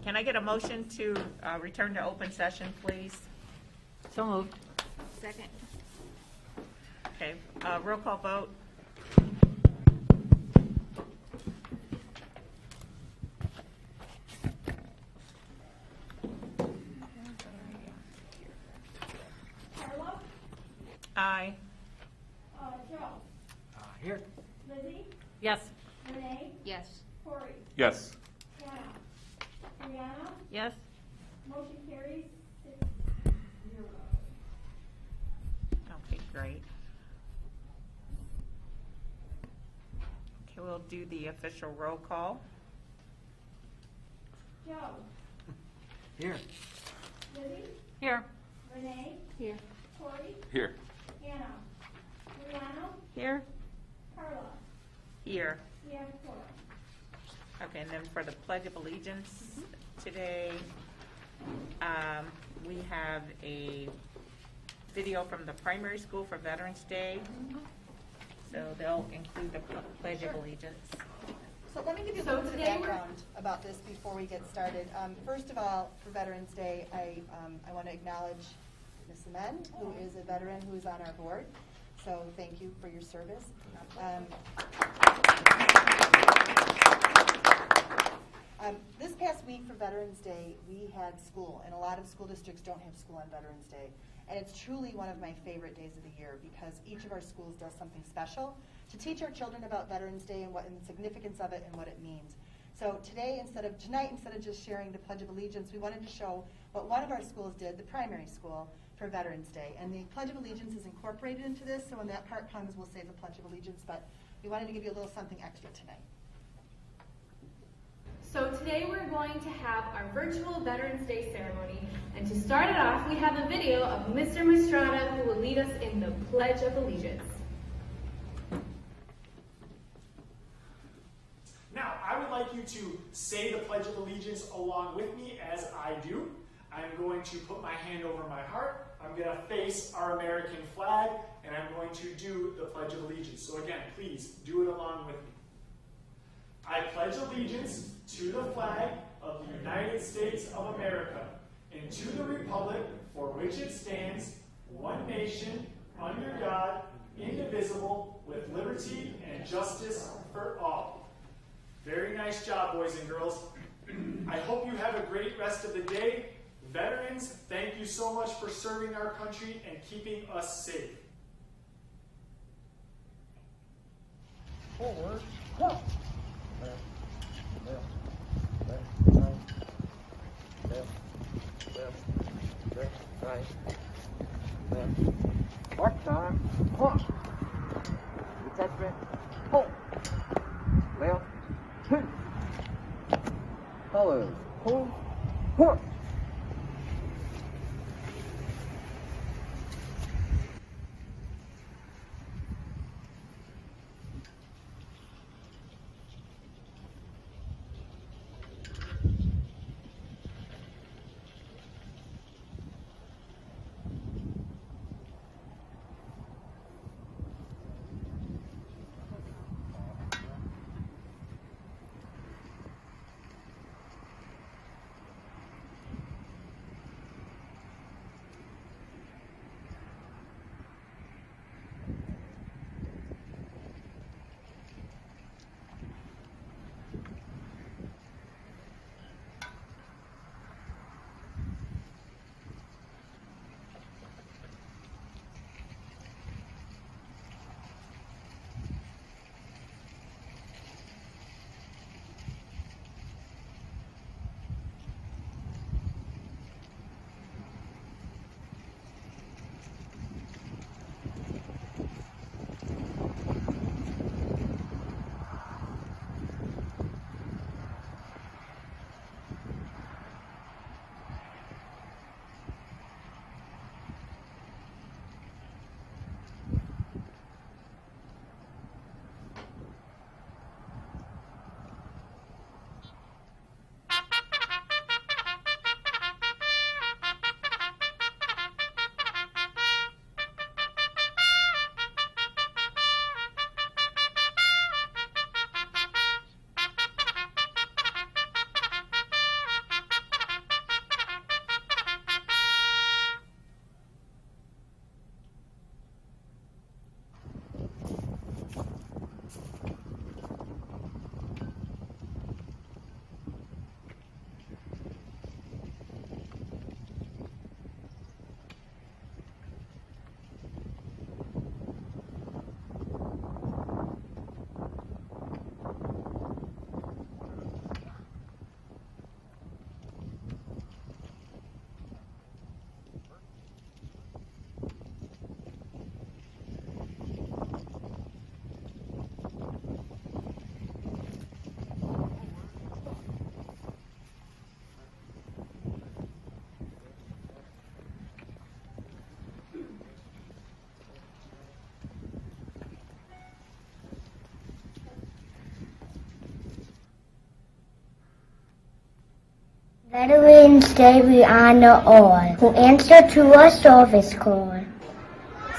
Can I get a motion to return to open session, please? So moved. Second. Okay, roll call vote. Carla, Aye. Joe, Here. Lizzie, Yes. Renee, Yes. Corey, Yes. Hannah, Brianna, Yes. motion carries 6-0. Okay, great. Okay, we'll do the official roll call. Joe, Here. Lizzie, Here. Renee, Here. Corey, Here. Hannah, Brianna, Here. Carla, Here. we have 4. Okay, and then for the Pledge of Allegiance today, we have a video from the primary school for Veterans Day. So they'll include the Pledge of Allegiance. So let me give you a So little bit of today we're- background about this before we get started. First of all, for Veterans Day, I want to acknowledge Ms. Amen, who is a veteran who is on our board. So thank you for your service. This past week for Veterans Day, we had school, and a lot of school districts don't have school on Veterans Day. And it's truly one of my favorite days of the year because each of our schools does something special to teach our children about Veterans Day and what and the significance of it and what it means. So tonight, instead of just sharing the Pledge of Allegiance, we wanted to show what one of our schools did, the primary school, for Veterans Day. And the Pledge of Allegiance is incorporated into this, so when that part comes, we'll say the Pledge of Allegiance, but we wanted to give you a little something extra tonight. So today we're going to have our virtual Veterans Day ceremony, and to start it off, we have a video of Mr. Mastrada who will lead us in the Pledge of Allegiance. Now, I would like you to say the Pledge of Allegiance along with me as I do. I'm going to put my hand over my heart, I'm going to face our American flag, and I'm going to do the Pledge of Allegiance. So again, please do it along with me. I pledge allegiance to the flag of the United States of America and to the republic for which it stands, one nation, under God, indivisible, with liberty and justice for all. Very nice job, boys and girls. I hope you have a great rest of the day. Veterans, thank you so much for serving our country and keeping us safe. Forward. Go. Mark time. One. Attachment. Hold. Left. Two. Follow. Pull. One. Veterans Day, we honor all who answer to a service call.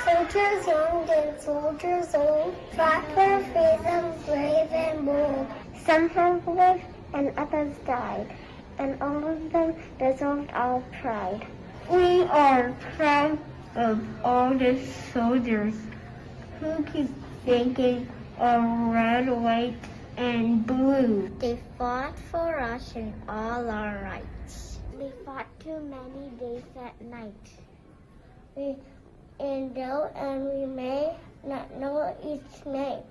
Soldiers young and soldiers old, fought for freedom, brave and bold. Some have lived and others died, and all of them deserved our pride. We are proud of all the soldiers who keep thinking of red, white, and blue. They fought for us and all our rights. They fought too many days at night. And we may not know each name.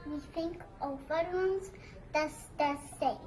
We think of veterans that's the same.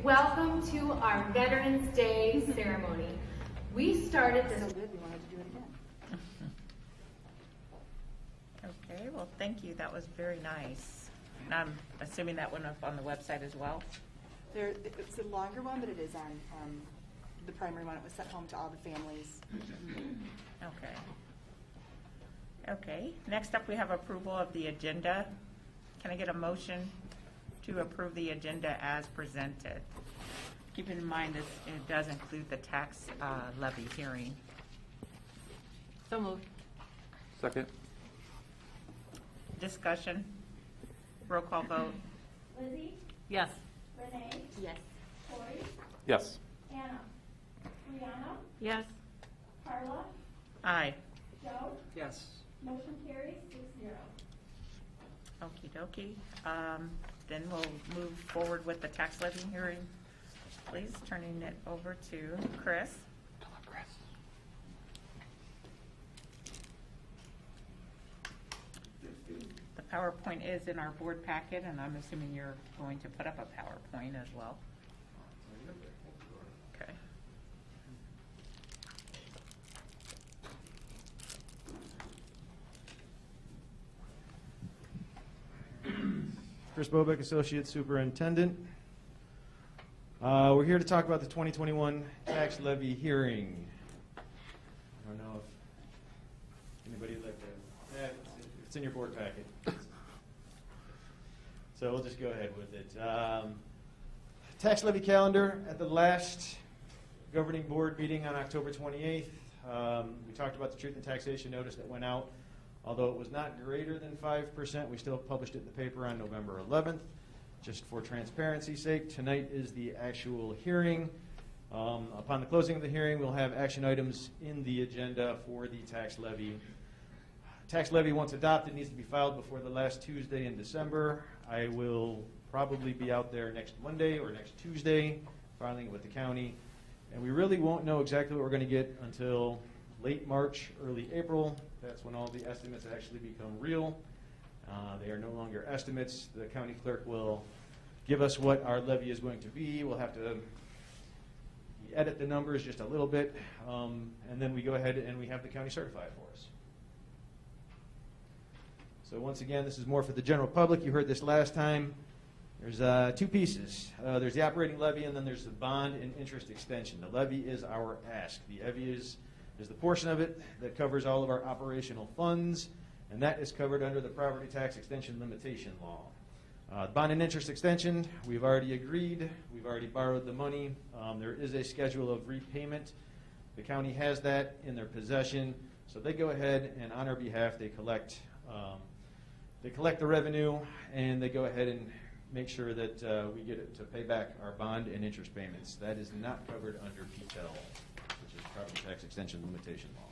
Welcome to our Veterans Day ceremony. We started this. So good, we wanted to do it again. Okay, well, thank you. That was very nice. And I'm assuming that went up on the website as well? It's a longer one, but it is on the primary one. It was sent home to all the families. Okay. Okay, next up we have approval of the agenda. Can I get a motion to approve the agenda as presented? Keeping in mind that it does include the tax levy hearing. So moved. Second. Discussion, roll call vote. Lizzie, Yes. Renee, Yes. Corey, Yes. Anna, Brianna, Yes. Carla, Aye. Joe, Yes. motion carries 6-0. Okie dokie. Then we'll move forward with the tax levy hearing. Please, turning it over to Chris. The PowerPoint is in our board packet, and I'm assuming you're going to put up a PowerPoint as well. Okay. Chris Bobeck, Associate Superintendent. We're here to talk about the 2021 tax levy hearing. I don't know if anybody would like to, it's in your board packet. So we'll just go ahead with it. Tax levy calendar at the last governing board meeting on October 28th. We talked about the truth in taxation notice that went out. Although it was not greater than 5%, we still published it in the paper on November 11th. Just for transparency's sake, tonight is the actual hearing. Upon the closing of the hearing, we'll have action items in the agenda for the tax levy. Tax levy, once adopted, needs to be filed before the last Tuesday in December. I will probably be out there next Monday or next Tuesday filing it with the county. And we really won't know exactly what we're going to get until late March, early April. That's when all the estimates actually become real. They are no longer estimates. The county clerk will give us what our levy is going to be. We'll have to We edit the numbers just a little bit, and then we go ahead and we have the county certify it for us. So once again, this is more for the general public. You heard this last time. There's two pieces. There's the operating levy, and then there's the bond and interest extension. The levy is our ask. The levy is the portion of it that covers all of our operational funds, and that is covered under the property tax extension limitation law. Bond and interest extension, we've already agreed. We've already borrowed the money. There is a schedule of repayment. The county has that in their possession, so they go ahead and on our behalf they collect the revenue, and they go ahead and make sure that we get it to pay back our bond and interest payments. That is not covered under PTEL, which is Property Tax Extension Limitation Law.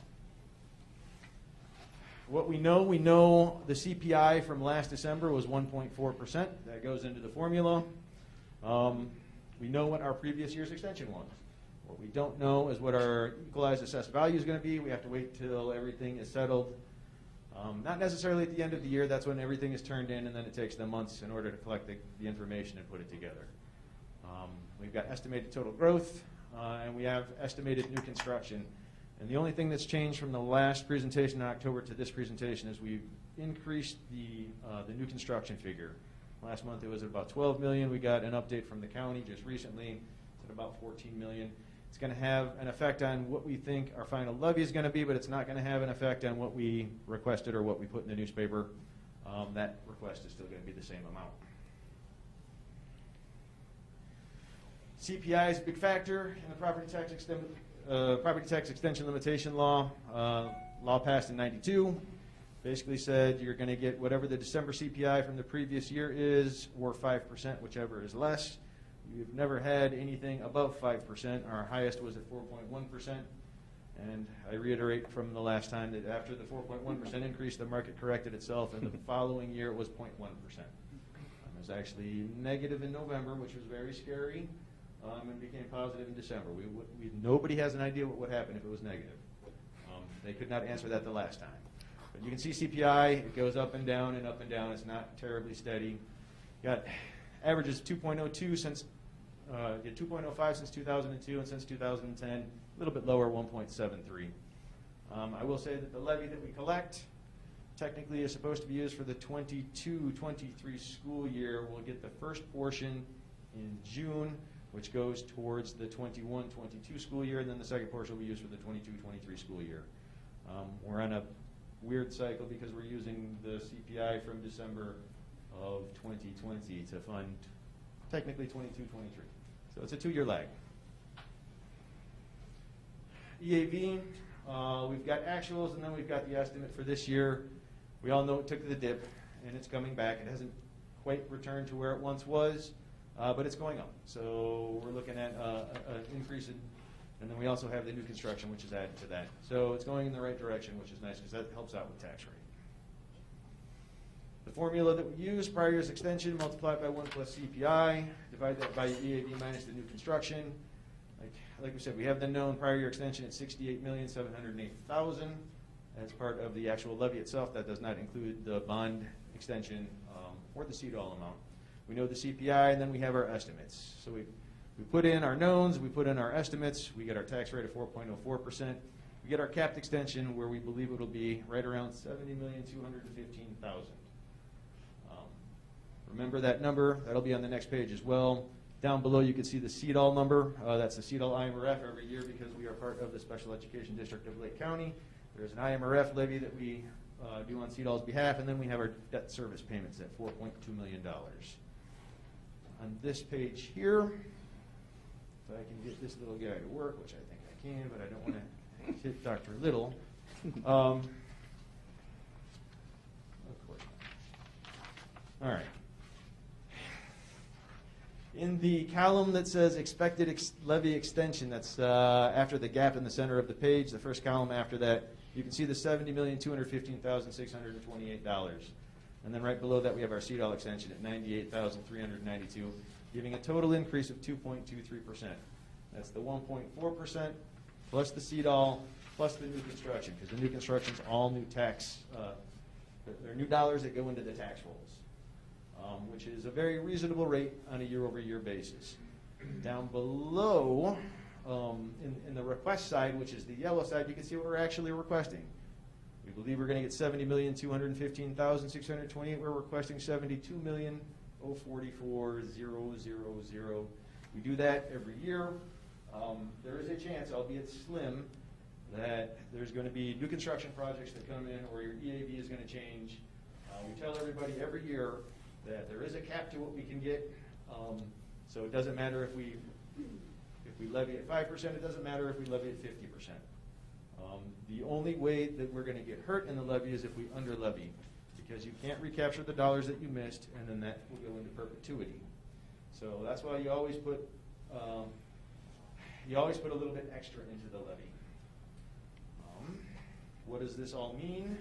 What we know the CPI from last December was 1.4%. That goes into the formula. We know what our previous year's extension was. What we don't know is what our equalized assessed value is going to be. We have to wait till everything is settled. Not necessarily at the end of the year. That's when everything is turned in, and then it takes them months in order to collect the information and put it together. We've got estimated total growth, and we have estimated new construction. And the only thing that's changed from the last presentation in October to this presentation is we've increased the new construction figure. Last month it was at about 12 million. We got an update from the county just recently. It's at about 14 million. It's going to have an effect on what we think our final levy is going to be, but it's not going to have an effect on what we requested or what we put in the newspaper. That request is still going to be the same amount. CPI is a big factor in the property tax extension limitation law. Law passed in '92. Basically said you're going to get whatever the December CPI from the previous year is, or 5%, whichever is less. We've never had anything above 5%. Our highest was at 4.1%. And I reiterate from the last time that after the 4.1% increase, the market corrected itself, and the following year it was 0.1%. It was actually negative in November, which was very scary, and became positive in December. Nobody has an idea what would happen if it was negative. They could not answer that the last time. But you can see CPI, it goes up and down and up and down. It's not terribly steady. Got averages 2.02 since 2.05 since 2002, and since 2010, a little bit lower, 1.73. I will say that the levy that we collect technically is supposed to be used for the 22-23 school year. We'll get the first portion in June, which goes towards the 21-22 school year, and then the second portion will be used for the 22-23 school year. We're on a weird cycle because we're using the CPI from December of 2020 to fund technically 22-23. So it's a 2-year lag. EAV, we've got actuals, and then we've got the estimate for this year. We all know it took the dip, and it's coming back. It hasn't quite returned to where it once was, but it's going up. So we're looking at an increase in, and then we also have the new construction, which is added to that. So it's going in the right direction, which is nice because that helps out with tax rate. The formula that we use, prior year's extension multiplied by 1 plus CPI, divide that by EAV minus the new construction. Like we said, we have the known prior year extension at $68,708,000 as part of the actual levy itself. That does not include the bond extension or the CDOL amount. We know the CPI, and then we have our estimates. So we put in our knowns, we put in our estimates, we get our tax rate of 4.04%. We get our capped extension where we believe it will be right around $70,215,000. Remember that number. That'll be on the next page as well. Down below you can see the CDOL number. That's the CDOL IMRF every year because we are part of the Special Education District of Lake County. There's an IMRF levy that we do on CDOL's behalf, and then we have our debt service payments at $4.2 million. On this page here, if I can get this little guy to work, which I think I can, but I don't want to hit Dr. Little. Of course not. All right. In the column that says expected levy extension, that's after the gap in the center of the page, the first column after that, you can see the $70,215,628. And then right below that, we have our CDOL extension at $98,392, giving a total increase of 2.23%. That's the 1.4% plus the CDOL plus the new construction, because the new construction is all new tax. They're new dollars that go into the tax rolls. Which is a very reasonable rate on a year-over-year basis. Down below, in the request side, which is the yellow side, you can see what we're actually requesting. We believe we're going to get $70,215,628. We're requesting $72,044,000. We do that every year. There is a chance, albeit slim, that there's going to be new construction projects that come in, or your EAV is going to change. We tell everybody every year that there is a cap to what we can get. So it doesn't matter if we levy at 5%, it doesn't matter if we levy at 50%. The only way that we're going to get hurt in the levy is if we under levy, because you can't recapture the dollars that you missed, and then that will go into perpetuity. So that's why you always put a little bit extra into the levy. What does this all mean?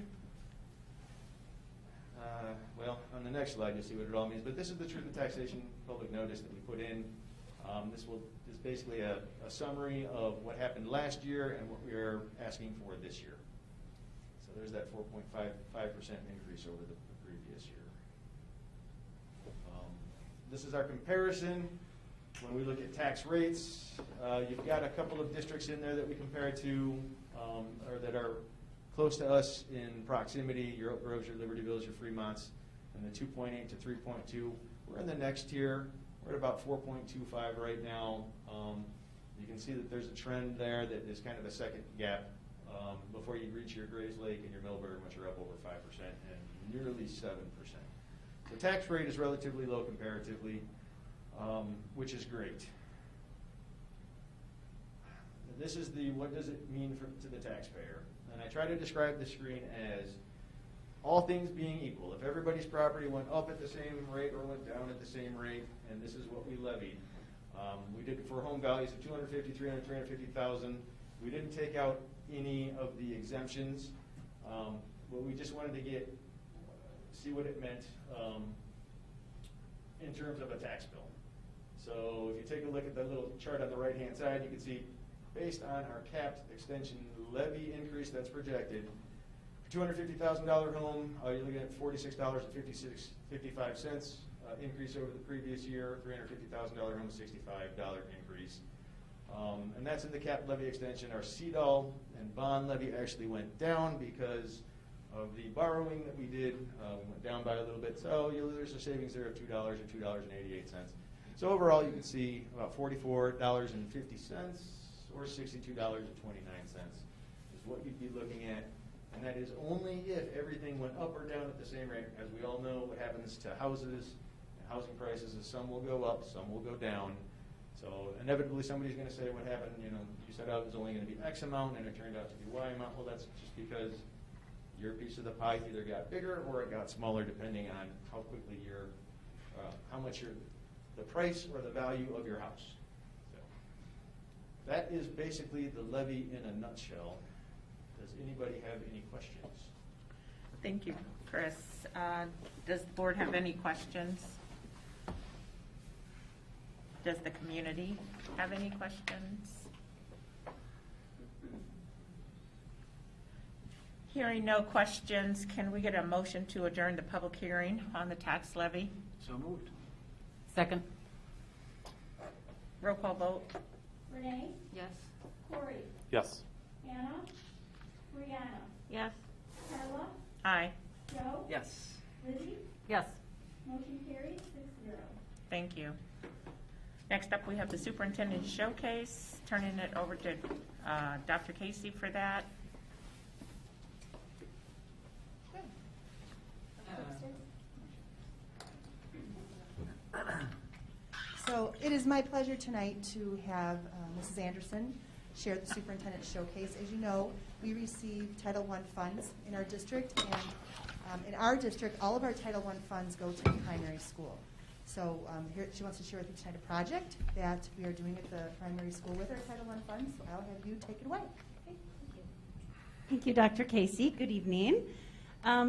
Well, on the next slide, you'll see what it all means. But this is the Truth in Taxation public notice that we put in. This is basically a summary of what happened last year and what we are asking for this year. So there's that 4.55% increase over the previous year. This is our comparison. When we look at tax rates, you've got a couple of districts in there that we compare to, or that are close to us in proximity, your Oak Groves, your Liberty Villas, your Fremonts, and the 2.8 to 3.2. We're in the next tier. We're at about 4.25 right now. You can see that there's a trend there that is kind of a second gap before you reach your Grays Lake and your Millburn, which are up over 5% and nearly 7%. So tax rate is relatively low comparatively, which is great. This is the what does it mean to the taxpayer. And I try to describe the screen as all things being equal. If everybody's property went up at the same rate or went down at the same rate, and this is what we levied. We did it for home values of $250,000, $300,000, $350,000. We didn't take out any of the exemptions, but we just wanted to see what it meant in terms of a tax bill. So if you take a look at the little chart on the right-hand side, you can see based on our capped extension levy increase that's projected, for $250,000 home, you're looking at $46.55 increase over the previous year. $350,000 home, $65 increase. And that's in the capped levy extension. Our CDOL and bond levy actually went down because of the borrowing that we did. Went down by a little bit. So there's a savings there of $2 or $2.88. So overall, you can see about $44.50 or $62.29 is what you'd be looking at. And that is only if everything went up or down at the same rate. As we all know, what happens to houses and housing prices is some will go up, some will go down. So inevitably somebody's going to say, what happened, you said it was only going to be X amount and it turned out to be Y amount. Well, that's just because your piece of the pie either got bigger or it got smaller depending on how quickly the price or the value of your house. So that is basically the levy in a nutshell. Does anybody have any questions? Thank you, Chris. Does the board have any questions? Does the community have any questions? Hearing no questions, can we get a motion to adjourn the public hearing on the tax levy? So moved. Second. Roll call vote. Renee? Yes. Corey? Yes. Anna? Brianna? Yes. Carla? Aye. Joe? Yes. Lizzie? Yes. Motion carries 6-0. Thank you. Next up, we have the superintendent showcase. Turning it over to Dr. Casey for that. So it is my pleasure tonight to have Mrs. Anderson share the superintendent showcase. As you know, we receive Title I funds in our district, and in our district, all of our Title I funds go to the primary school. So here she wants to share with you tonight a project that we are doing at the primary school with our Title I funds. So I'll have you take it away. Okay. Thank you, Dr. Casey. Good evening.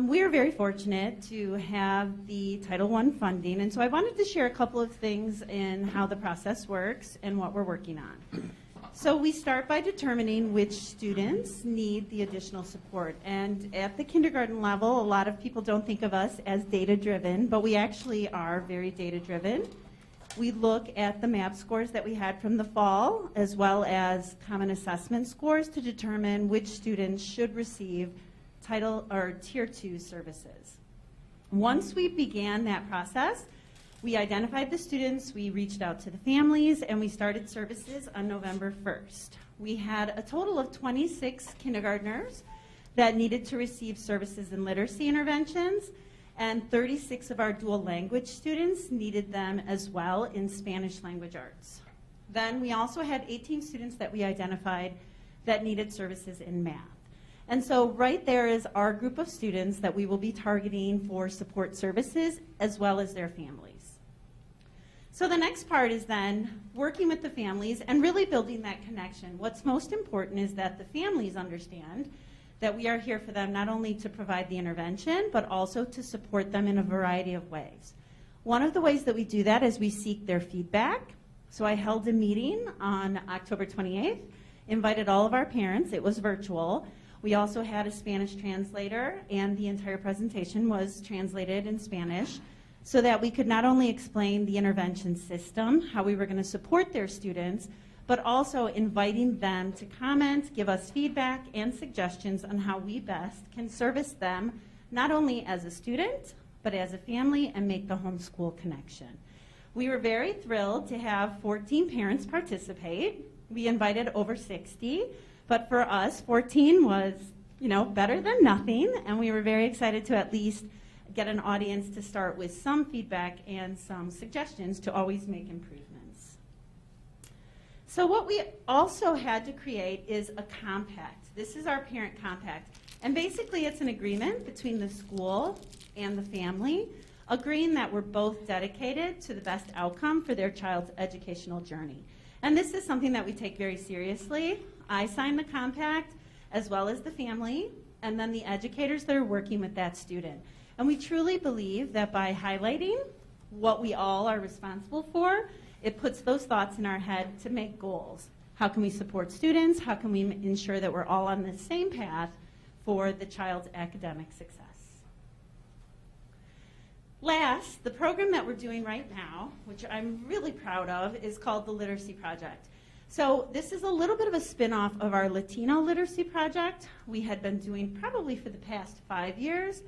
We are very fortunate to have the Title I funding, and so I wanted to share a couple of things in how the process works and what we're working on. So we start by determining which students need the additional support. And at the kindergarten level, a lot of people don't think of us as data-driven, but we actually are very data-driven. We look at the MAP scores that we had from the fall, as well as common assessment scores to determine which students should receive Title or Tier 2 services. Once we began that process, we identified the students, we reached out to the families, and we started services on November 1st. We had a total of 26 kindergartners that needed to receive services in literacy interventions, and 36 of our dual language students needed them as well in Spanish language arts. Then we also had 18 students that we identified that needed services in math. And so right there is our group of students that we will be targeting for support services as well as their families. So the next part is then working with the families and really building that connection. What's most important is that the families understand that we are here for them not only to provide the intervention, but also to support them in a variety of ways. One of the ways that we do that is we seek their feedback. So I held a meeting on October 28th, invited all of our parents. It was virtual. We also had a Spanish translator, and the entire presentation was translated in Spanish so that we could not only explain the intervention system, how we were going to support their students, but also inviting them to comment, give us feedback and suggestions on how we best can service them, not only as a student, but as a family, and make the homeschool connection. We were very thrilled to have 14 parents participate. We invited over 60, but for us, 14 was, better than nothing, and we were very excited to at least get an audience to start with some feedback and some suggestions to always make improvements. So what we also had to create is a compact. This is our parent compact. And basically it's an agreement between the school and the family, agreeing that we're both dedicated to the best outcome for their child's educational journey. And this is something that we take very seriously. I signed the compact as well as the family, and then the educators that are working with that student. And we truly believe that by highlighting what we all are responsible for, it puts those thoughts in our head to make goals. How can we support students? How can we ensure that we're all on the same path for the child's academic success? Last, the program that we're doing right now, which I'm really proud of, is called the Literacy Project. So this is a little bit of a spin-off of our Latino Literacy Project we had been doing probably for the past 5 years,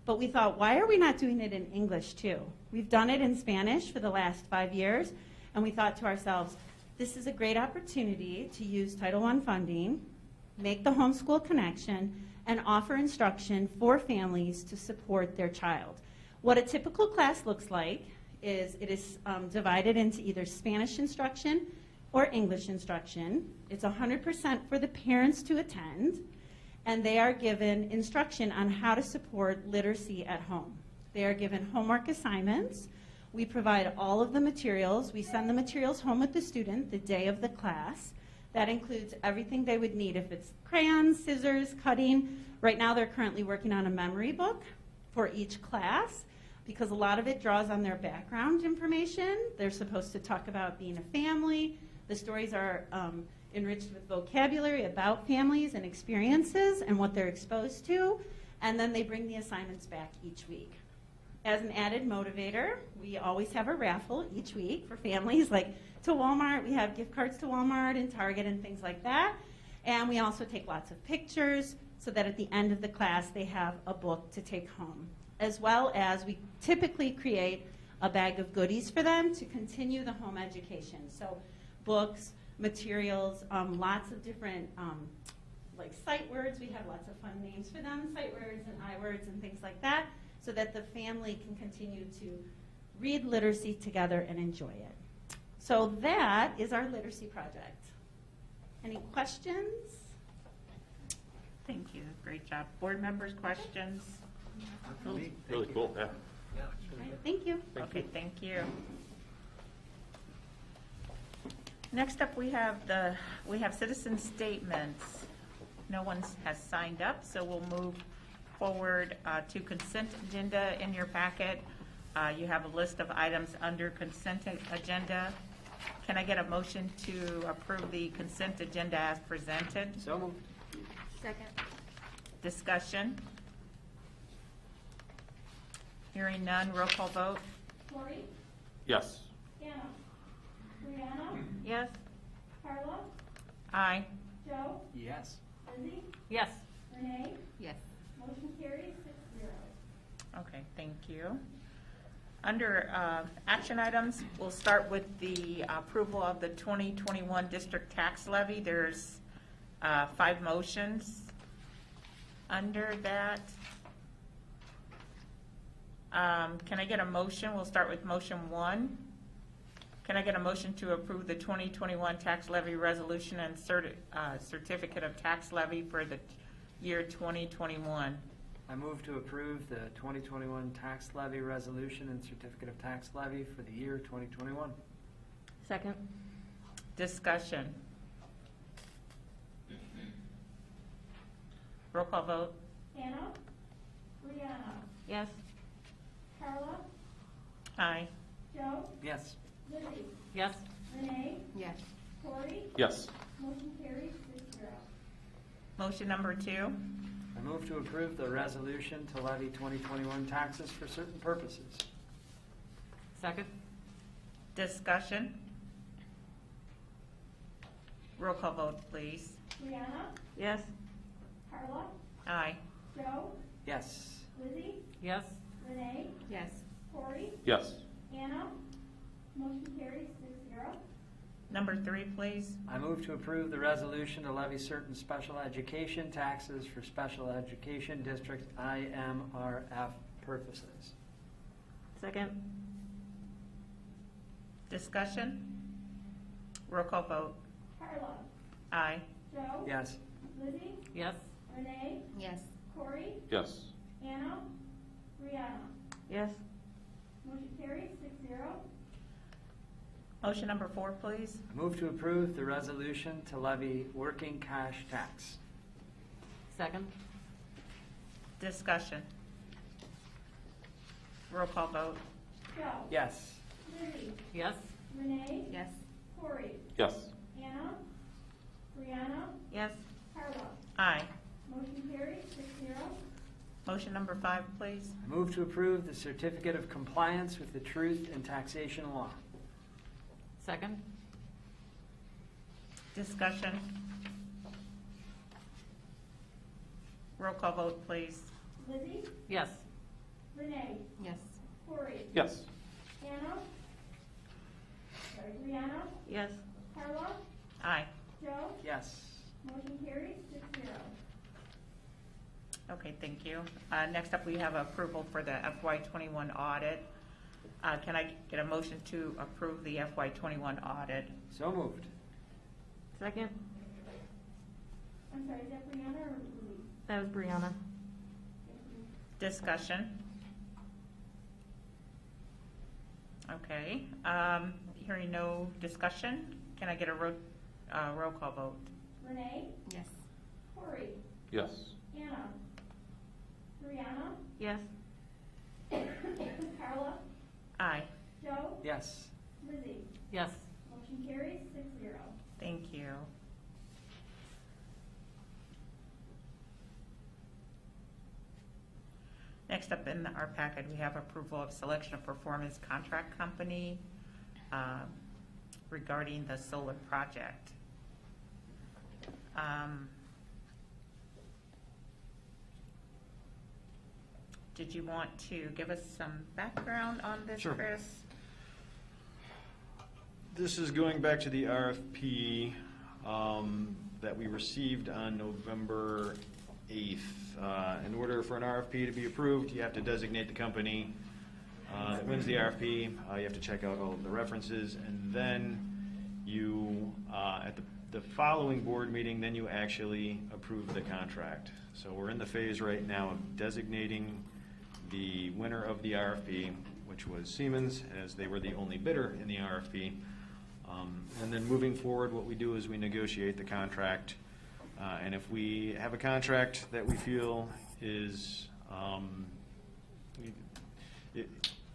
but we thought, why are we not doing it in English too? We've done it in Spanish for the last 5 years, and we thought to ourselves, this is a great opportunity to use Title I funding, make the homeschool connection, and offer instruction for families to support their child. What a typical class looks like is it is divided into either Spanish instruction or English instruction. It's 100% for the parents to attend, and they are given instruction on how to support literacy at home. They are given homework assignments. We provide all of the materials. We send the materials home with the student the day of the class. That includes everything they would need, if it's crayons, scissors, cutting. Right now they're currently working on a memory book for each class because a lot of it draws on their background information. They're supposed to talk about being a family. The stories are enriched with vocabulary about families and experiences and what they're exposed to, and then they bring the assignments back each week. As an added motivator, we always have a raffle each week for families, like to Walmart. We have gift cards to Walmart and Target and things like that. And we also take lots of pictures so that at the end of the class they have a book to take home. As well as we typically create a bag of goodies for them to continue the home education. So books, materials, lots of different like sight words. We have lots of fun names for them, sight words and I words and things like that, so that the family can continue to read literacy together and enjoy it. So that is our literacy project. Any questions? Thank you. Great job. Board members, questions? Really cool, yeah. All right, thank you. Okay, thank you. Next up, we have citizen statements. No one has signed up, so we'll move forward to consent agenda in your packet. You have a list of items under consent agenda. Can I get a motion to approve the consent agenda as presented? So moved. Second. Discussion? Hearing none, roll call vote. Corey, Yes. Hannah, Brianna, Yes. Carla, Aye. Joe, Yes. Lizzie, Yes. Renee, Yes. motion carries 6-0. Okay, thank you. Under action items, we'll start with the approval of the 2021 district tax levy. There's 5 motions under that. Can I get a motion? We'll start with motion 1. Can I get a motion to approve the 2021 tax levy resolution and certificate of tax levy for the year 2021? I move to approve the 2021 tax levy resolution and certificate of tax levy for the year 2021. Second. Discussion. Roll call vote. Hannah, Brianna, Yes. Carla, Aye. Joe, Yes. Lizzie, Yes. Renee, Yes. Corey, Yes. motion carries 6-0. Motion number 2. I move to approve the resolution to levy 2021 taxes for certain purposes. Second. Discussion. Roll call vote, please. Brianna, Yes. Carla, Aye. Joe, Yes. Lizzie, Yes. Renee, Yes. Corey, Yes. Hannah, motion carries 6-0. Number 3, please. I move to approve the resolution to levy certain special education taxes for special education district IMRF purposes. Second. Discussion. Roll call vote. Carla, Aye. Joe, Yes. Lizzie, Yes. Renee, Yes. Corey, Yes. Hannah, Brianna, Yes. motion carries 6-0. Motion number 4, please. I move to approve the resolution to levy working cash tax. Second. Discussion. Roll call vote. Joe, Yes. Lizzie, Yes. Renee, Yes. Corey, Yes. Hannah, Brianna, Yes. Carla, Aye. motion carries 6-0. Motion number 5, please. I move to approve the certificate of compliance with the truth in taxation law. Second. Discussion. Roll call vote, please. Lizzie, Yes. Renee, Yes. Corey, Yes. Hannah, Brianna, Yes. Carla, Aye. Joe, Yes. motion carries 6-0. Okay, thank you. Next up, we have approval for the FY21 audit. Can I get a motion to approve the FY21 audit? So moved. Second. I'm sorry, is that Brianna or Lizzie? That was Brianna. Discussion. Okay, hearing no discussion, can I get a roll call vote? Renee, Yes. Corey, Yes. Hannah, Brianna, Yes. Carla, Aye. Joe, Yes. Lizzie, Yes. motion carries 6-0. Thank you. Next up in our packet, we have approval of selection of performance contract company regarding the solar project. Did you want to give us some background on this, Sure. Chris? This is going back to the RFP that we received on November 8th. In order for an RFP to be approved, you have to designate the company that wins the RFP. You have to check out all of the references, and then you, at the following board meeting, then you actually approve the contract. So we're in the phase right now of designating the winner of the RFP, which was Siemens, as they were the only bidder in the RFP. And then moving forward, what we do is we negotiate the contract. And if we have a contract that we feel is,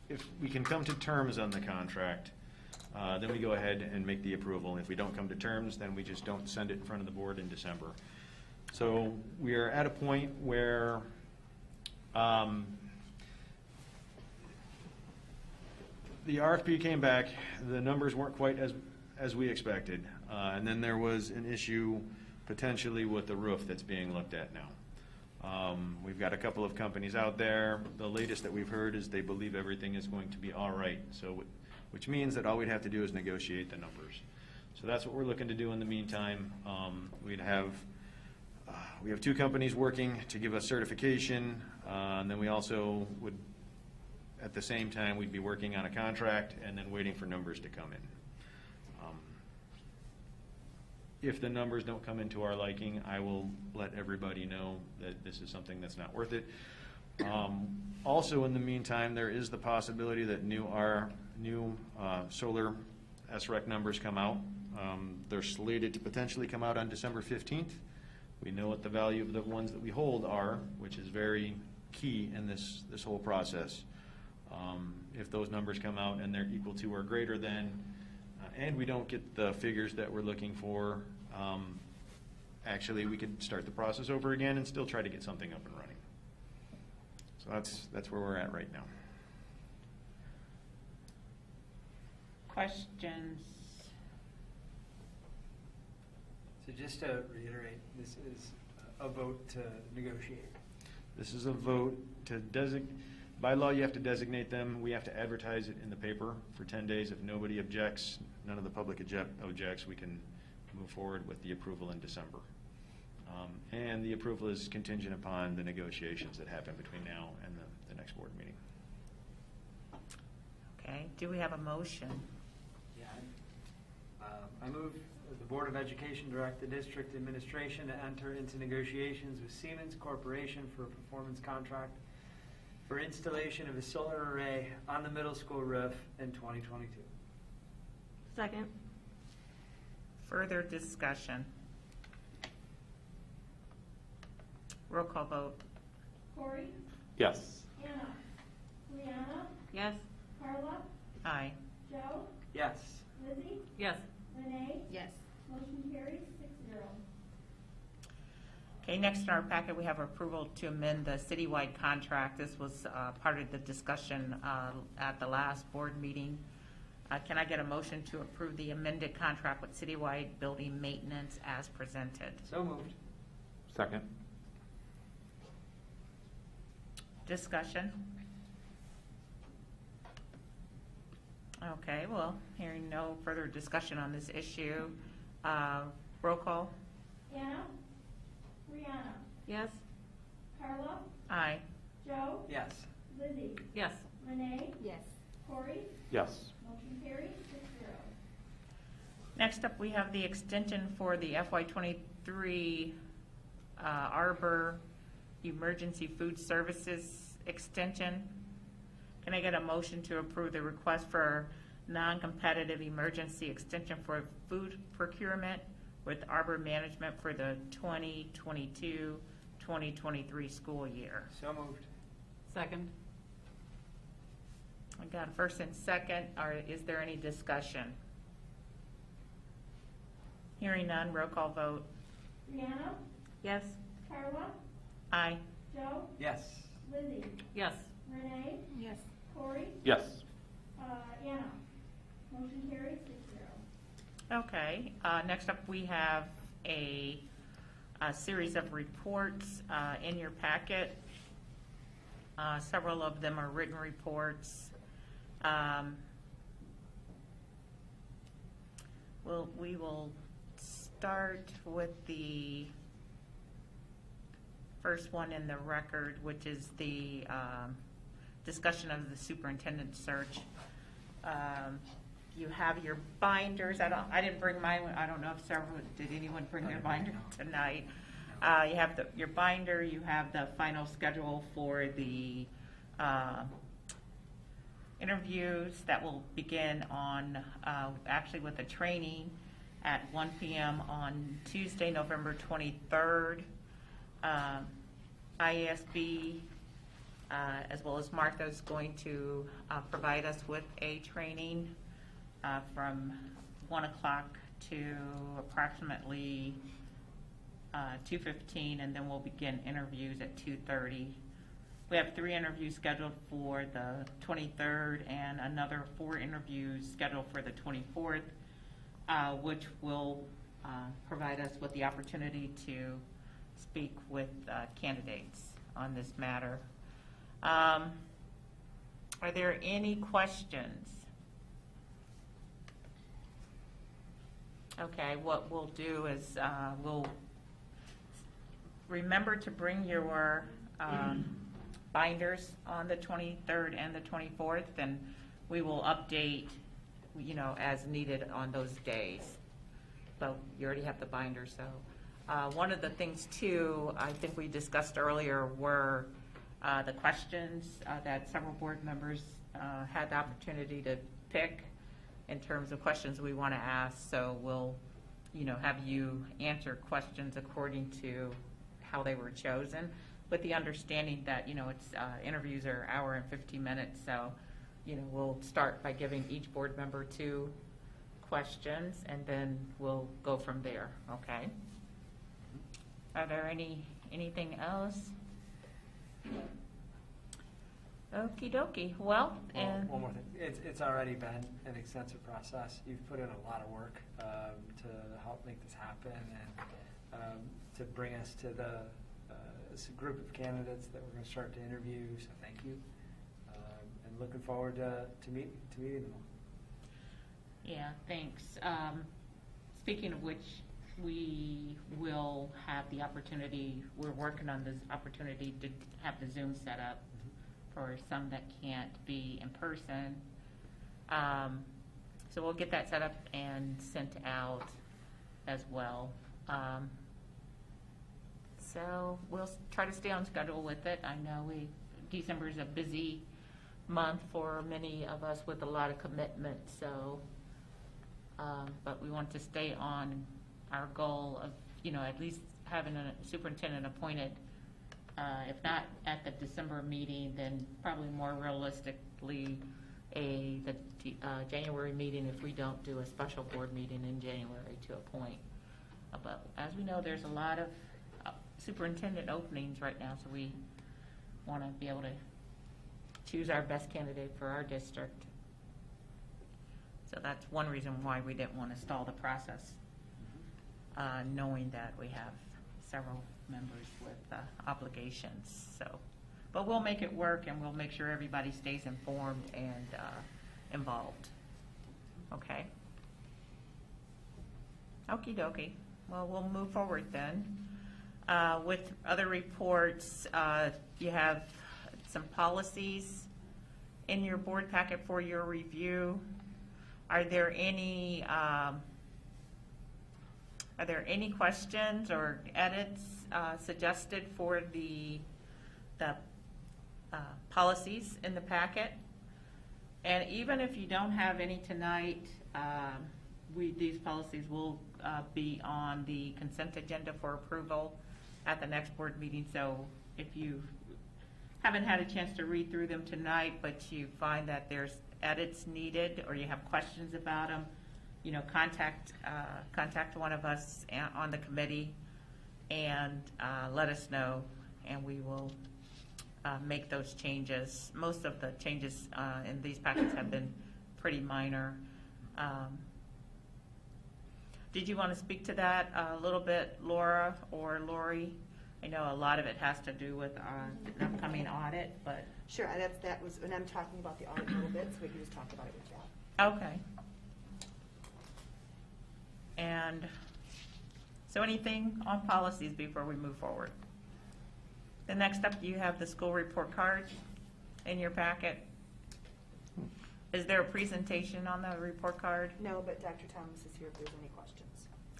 if we can come to terms on the contract, then we go ahead and make the approval. If we don't come to terms, then we just don't send it in front of the board in December. So we are at a point where the RFP came back, the numbers weren't quite as as we expected. And then there was an issue potentially with the roof that's being looked at now. We've got a couple of companies out there. The latest that we've heard is they believe everything is going to be all right. So, which means that all we'd have to do is negotiate the numbers. So that's what we're looking to do in the meantime. We have two companies working to give us certification, and then we also would, at the same time, we'd be working on a contract and then waiting for numbers to come in. If the numbers don't come into our liking, I will let everybody know that this is something that's not worth it. Also, in the meantime, there is the possibility that our new solar SREC numbers come out. They're slated to potentially come out on December 15th. We know what the value of the ones that we hold are, which is very key in this whole process. If those numbers come out and they're equal to or greater than, and we don't get the figures that we're looking for, actually we could start the process over again and still try to get something up and running. So that's where we're at right now. Questions? So just to reiterate, this is a vote to negotiate. This is a vote to designate. By law, you have to designate them. We have to advertise it in the paper for 10 days. If nobody objects, none of the public objects, we can move forward with the approval in December. And the approval is contingent upon the negotiations that happen between now and the next board meeting. Okay, do we have a motion? Yeah. I move that the Board of Education direct the district administration to enter into negotiations with Siemens Corporation for a performance contract for installation of a solar array on the middle school roof in 2022. Second. Further discussion? Roll call vote. Corey, Yes. Anna, Brianna, Yes. Carla, Aye. Joe, Yes. Lizzie, Yes. Renee, Yes. motion carries 6-0. Okay, next in our packet, we have approval to amend the citywide contract. This was part of the discussion at the last board meeting. Can I get a motion to approve the amended contract with citywide building maintenance as presented? So moved. Second. Discussion? Okay, well, hearing no further discussion on this issue, roll call? Anna, Brianna, Yes. Carla, Aye. Joe, Yes. Lizzie, Yes. Renee, Yes. Corey, Yes. motion carries 6-0. Next up, we have the extension for the FY23 Arbor Emergency Food Services extension. Can I get a motion to approve the request for non-competitive emergency extension for food procurement with Arbor Management for the 2022-2023 school year? So moved. Second. I got a first and second. Is there any discussion? Hearing none, roll call vote. Brianna, Yes. Carla, Aye. Joe, Yes. Lizzie, Yes. Renee, Yes. Corey, Yes. Anna, motion carries 6-0. Okay, next up, we have a series of reports in your packet. Several of them are written reports. We will start with the first one in the record, which is the discussion of the superintendent search. You have your binders. I didn't bring mine. I don't know if did anyone bring their binder tonight? You have your binder. You have the final schedule for the interviews that will begin on, actually with the training at 1 p.m. on Tuesday, November 23rd. IASB, as well as Martha, is going to provide us with a training from 1 o'clock to approximately 2:15, and then we'll begin interviews at 2:30. We have 3 interviews scheduled for the 23rd and another 4 interviews scheduled for the 24th. which will provide us with the opportunity to speak with candidates on this matter. Are there any questions? Okay, what we'll do is we'll remember to bring your binders on the 23rd and the 24th, and we will update, as needed on those days. So you already have the binder, so. One of the things, too, I think we discussed earlier were the questions that several board members had the opportunity to pick in terms of questions we want to ask. So we'll, have you answer questions according to how they were chosen, with the understanding that, it's interviews are an hour and 15 minutes. So, we'll start by giving each board member 2 questions, and then we'll go from there, okay? Are there anything else? Okie dokie. Well, and one more thing. It's already been an extensive process. You've put in a lot of work to help make this happen and to bring us to this group of candidates that we're going to start to interview. So thank you, and looking forward to meeting them all. yeah, thanks. Speaking of which, we will have the opportunity, we're working on this opportunity to have the Zoom set up for some that can't be in person. So we'll get that set up and sent out as well. So we'll try to stay on schedule with it. I know December is a busy month for many of us with a lot of commitment, so, but we want to stay on our goal of, at least having a superintendent appointed, if not at the December meeting, then probably more realistically the January meeting if we don't do a special board meeting in January to appoint. But as we know, there's a lot of superintendent openings right now, so we want to be able to choose our best candidate for our district. So that's one reason why we didn't want to stall the process, knowing that we have several members with obligations. So, but we'll make it work, and we'll make sure everybody stays informed and involved. Okay. Okie dokie. Well, we'll move forward then. With other reports, you have some policies in your board packet for your review. Are there any questions or edits suggested for the policies in the packet? And even if you don't have any tonight, these policies will be on the consent agenda for approval at the next board meeting. So if you haven't had a chance to read through them tonight, but you find that there's edits needed or you have questions about them, contact one of us on the committee and let us know, and we will make those changes. Most of the changes in these packets have been pretty minor. Did you want to speak to that a little bit, Laura or Lori? I know a lot of it has to do with the upcoming audit, but. Sure, that was, when I'm talking about the audit a little bit, so we can just talk about it with Jeff. Okay. And so anything on policies before we move forward? The next up, you have the school report card in your packet. Is there a presentation on the report card? No, but Dr. Thomas is here if there's any questions.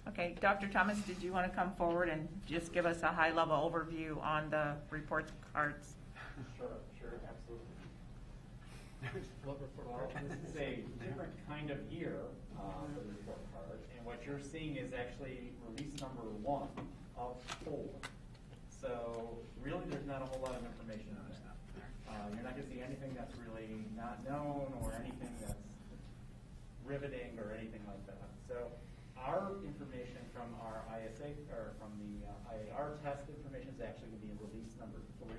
Okay, Dr. Thomas, did you want to come forward and just give us a high-level overview on the report cards? Sure, absolutely. Well, this is a different kind of year for the report card, and what you're seeing is actually release number 1 of 4. So really, there's not a whole lot of information on this. You're not going to see anything that's really not known or anything that's riveting or anything like that. So our information from our ISA or from the IAR test information is actually going to be in release number 3,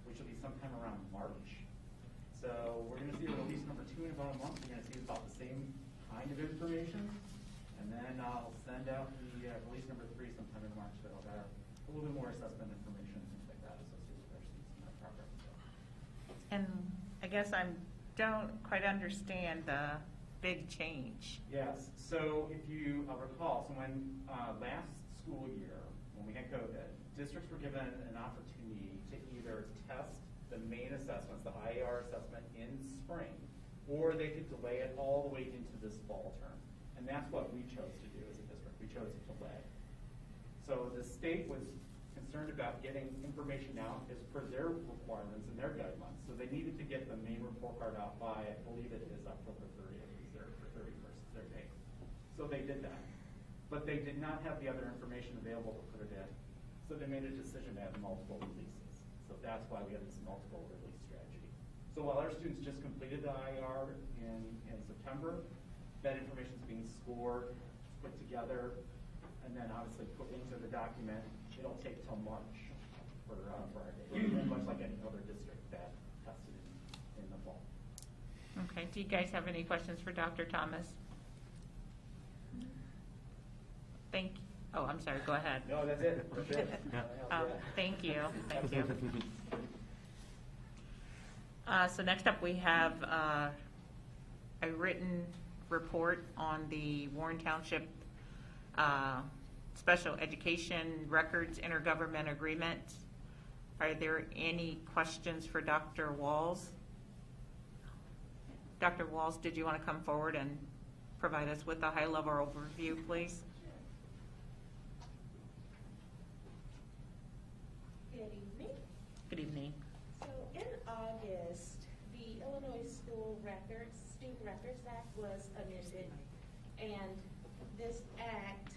which will be sometime around March. So we're going to see release number 2 in about a month. You're going to see about the same kind of information. And then I'll send out the release number 3 sometime in March that'll have a little bit more assessment information and things like that associated with our students and their progress. So. And I guess I don't quite understand the big change. Yes, so if you recall, so when last school year, when we had COVID, districts were given an opportunity to either test the main assessments, the IAR assessment in spring, or they could delay it all the way into this fall term. And that's what we chose to do as a district. We chose to delay. So the state was concerned about getting information out as per their requirements and their guidelines. So they needed to get the main report card out by, I believe it is October 30th, or 31st is their date. So they did that. But they did not have the other information available to put it in. So they made a decision to have multiple releases. So that's why we have this multiple release strategy. So while our students just completed the IR in September, that information is being scored, put together, and then obviously put into the document. It'll take till March for our data, much like any other district that tested in the fall. Okay, do you guys have any questions for Dr. Thomas? Oh, I'm sorry, go ahead. No, that's it. That's it. Thank you, thank you. So next up, we have a written report on the Warren Township Special Education Records Intergovernment Agreement. Are there any questions for Dr. Walls? Dr. Walls, did you want to come forward and provide us with a high-level overview, please? Good evening. Good evening. So in August, the Illinois Student Records Act was amended, and this act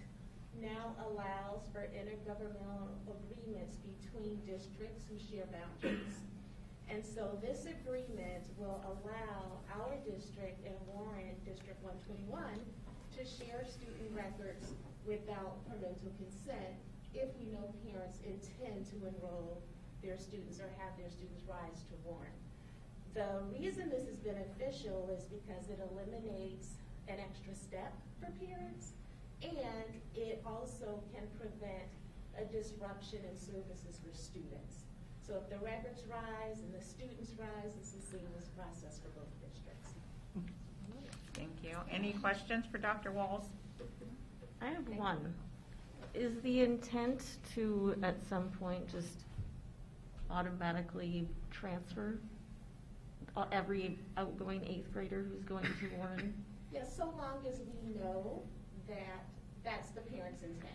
now allows for intergovernmental agreements between districts who share boundaries. And so this agreement will allow our district and Warren District 121 to share student records without parental consent if we know parents intend to enroll their students or have their students rise to Warren. The reason this is beneficial is because it eliminates an extra step for parents, and it also can prevent a disruption in services for students. So if the records rise and the students rise, it's a seamless process for both districts. Thank you. Any questions for Dr. Walls? I have one. Is the intent to, at some point, just automatically transfer every outgoing 8th grader who's going to Warren? Yes, so long as we know that that's the parent's intent.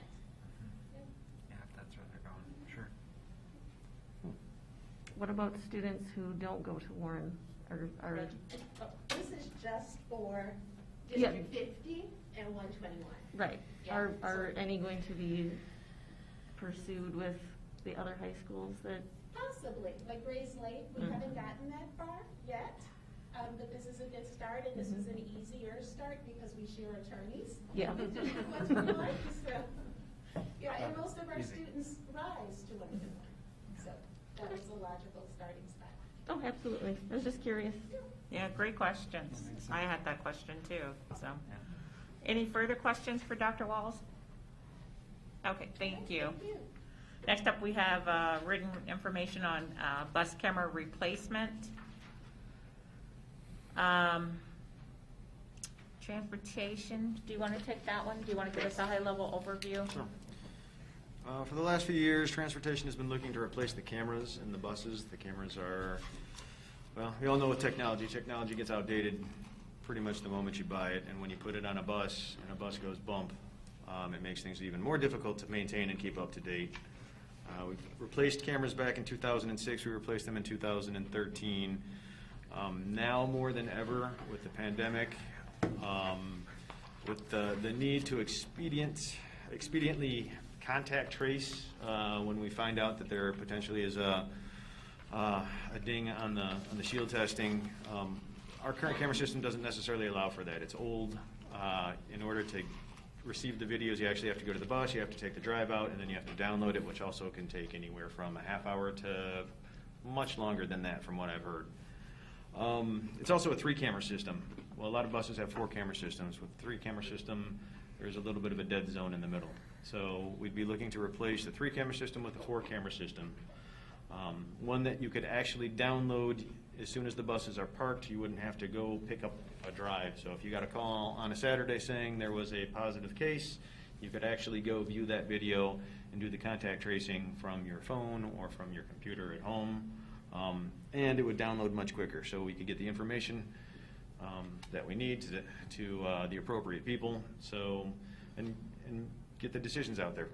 Yeah, if that's where they're going, sure. What about students who don't go to Warren? This is just for Yeah. District 50 and 121. Right. Yeah. Are any going to be pursued with the other high schools that? Possibly, like Grays Lake, we haven't gotten that far yet, but this is a good start, and this is an easier start because we share attorneys. Yeah. Yeah, and most of our students rise to 121, so that was a logical starting spot. Oh, absolutely. I was just curious. Yeah, great questions. I had that question too, so. Any further questions for Dr. Walls? Okay, thank you. Thank you. Next up, we have written information on bus camera replacement. Transportation, do you want to take that one? Do you want to give us a high-level overview? Sure. For the last few years, transportation has been looking to replace the cameras in the buses. The cameras are, well, we all know with technology gets outdated pretty much the moment you buy it, and when you put it on a bus and a bus goes bump, it makes things even more difficult to maintain and keep up to date. We replaced cameras back in 2006. We replaced them in 2013. Now more than ever with the pandemic, with the need to expediently contact trace when we find out that there potentially is a ding on the shield testing. Our current camera system doesn't necessarily allow for that. It's old. In order to receive the videos, you actually have to go to the bus, you have to take the drive out, and then you have to download it, which also can take anywhere from a half hour to much longer than that from what I've heard. It's also a 3-camera system. Well, a lot of buses have 4-camera systems. With a 3-camera system, there's a little bit of a dead zone in the middle. So we'd be looking to replace the 3-camera system with a 4-camera system. One that you could actually download as soon as the buses are parked. You wouldn't have to go pick up a drive. So if you got a call on a Saturday saying there was a positive case, you could actually go view that video and do the contact tracing from your phone or from your computer at home. And it would download much quicker, so we could get the information that we need to the appropriate people, so and get the decisions out there,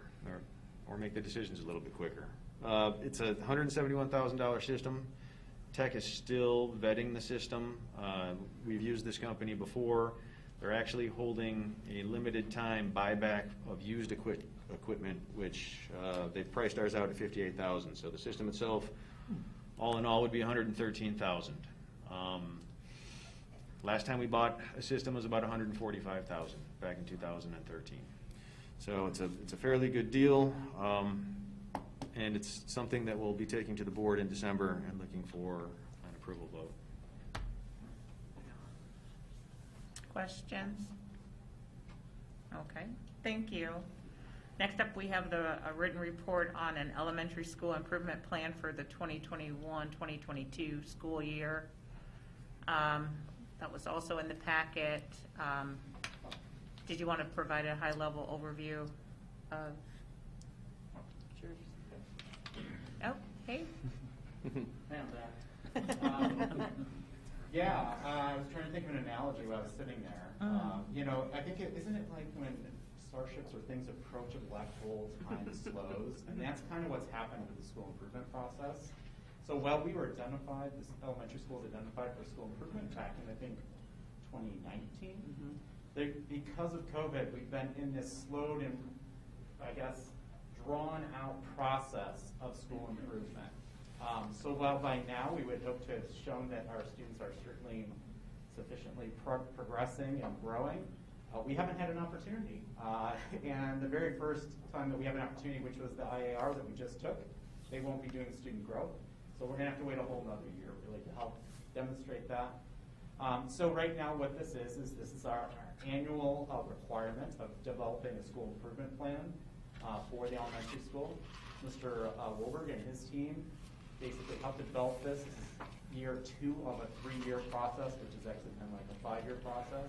or make the decisions a little bit quicker. It's a $171,000 system. Tech is still vetting the system. We've used this company before. They're actually holding a limited time buyback of used equipment, which they've priced ours out at $58,000. So the system itself, all in all, would be $113,000. Last time we bought a system was about $145,000 back in 2013. So it's a fairly good deal, and it's something that we'll be taking to the board in December and looking for an approval vote. Questions? Okay, thank you. Next up, we have a written report on an elementary school improvement plan for the 2021-2022 school year. That was also in the packet. Did you want to provide a high-level overview of? Oh, hey. Man, yeah, I was trying to think of an analogy while I was sitting there. You know, I think isn't it like when starships or things approach a black hole, time slows, and that's kind of what's happened with the school improvement process. So while we were identified, this elementary school was identified for school improvement back in, I think, 2019. Because of COVID, we've been in this slowed and, I guess, drawn out process of school improvement. So while by now we would hope to have shown that our students are certainly sufficiently progressing and growing, we haven't had an opportunity. And the very first time that we have an opportunity, which was the IAR that we just took, they won't be doing student growth. So we're going to have to wait a whole nother year really to help demonstrate that. So right now what this is this is our annual requirement of developing a school improvement plan for the elementary school. Mr. Wolberg and his team basically helped develop this. This is year 2 of a 3-year process, which is actually kind of like a 5-year process.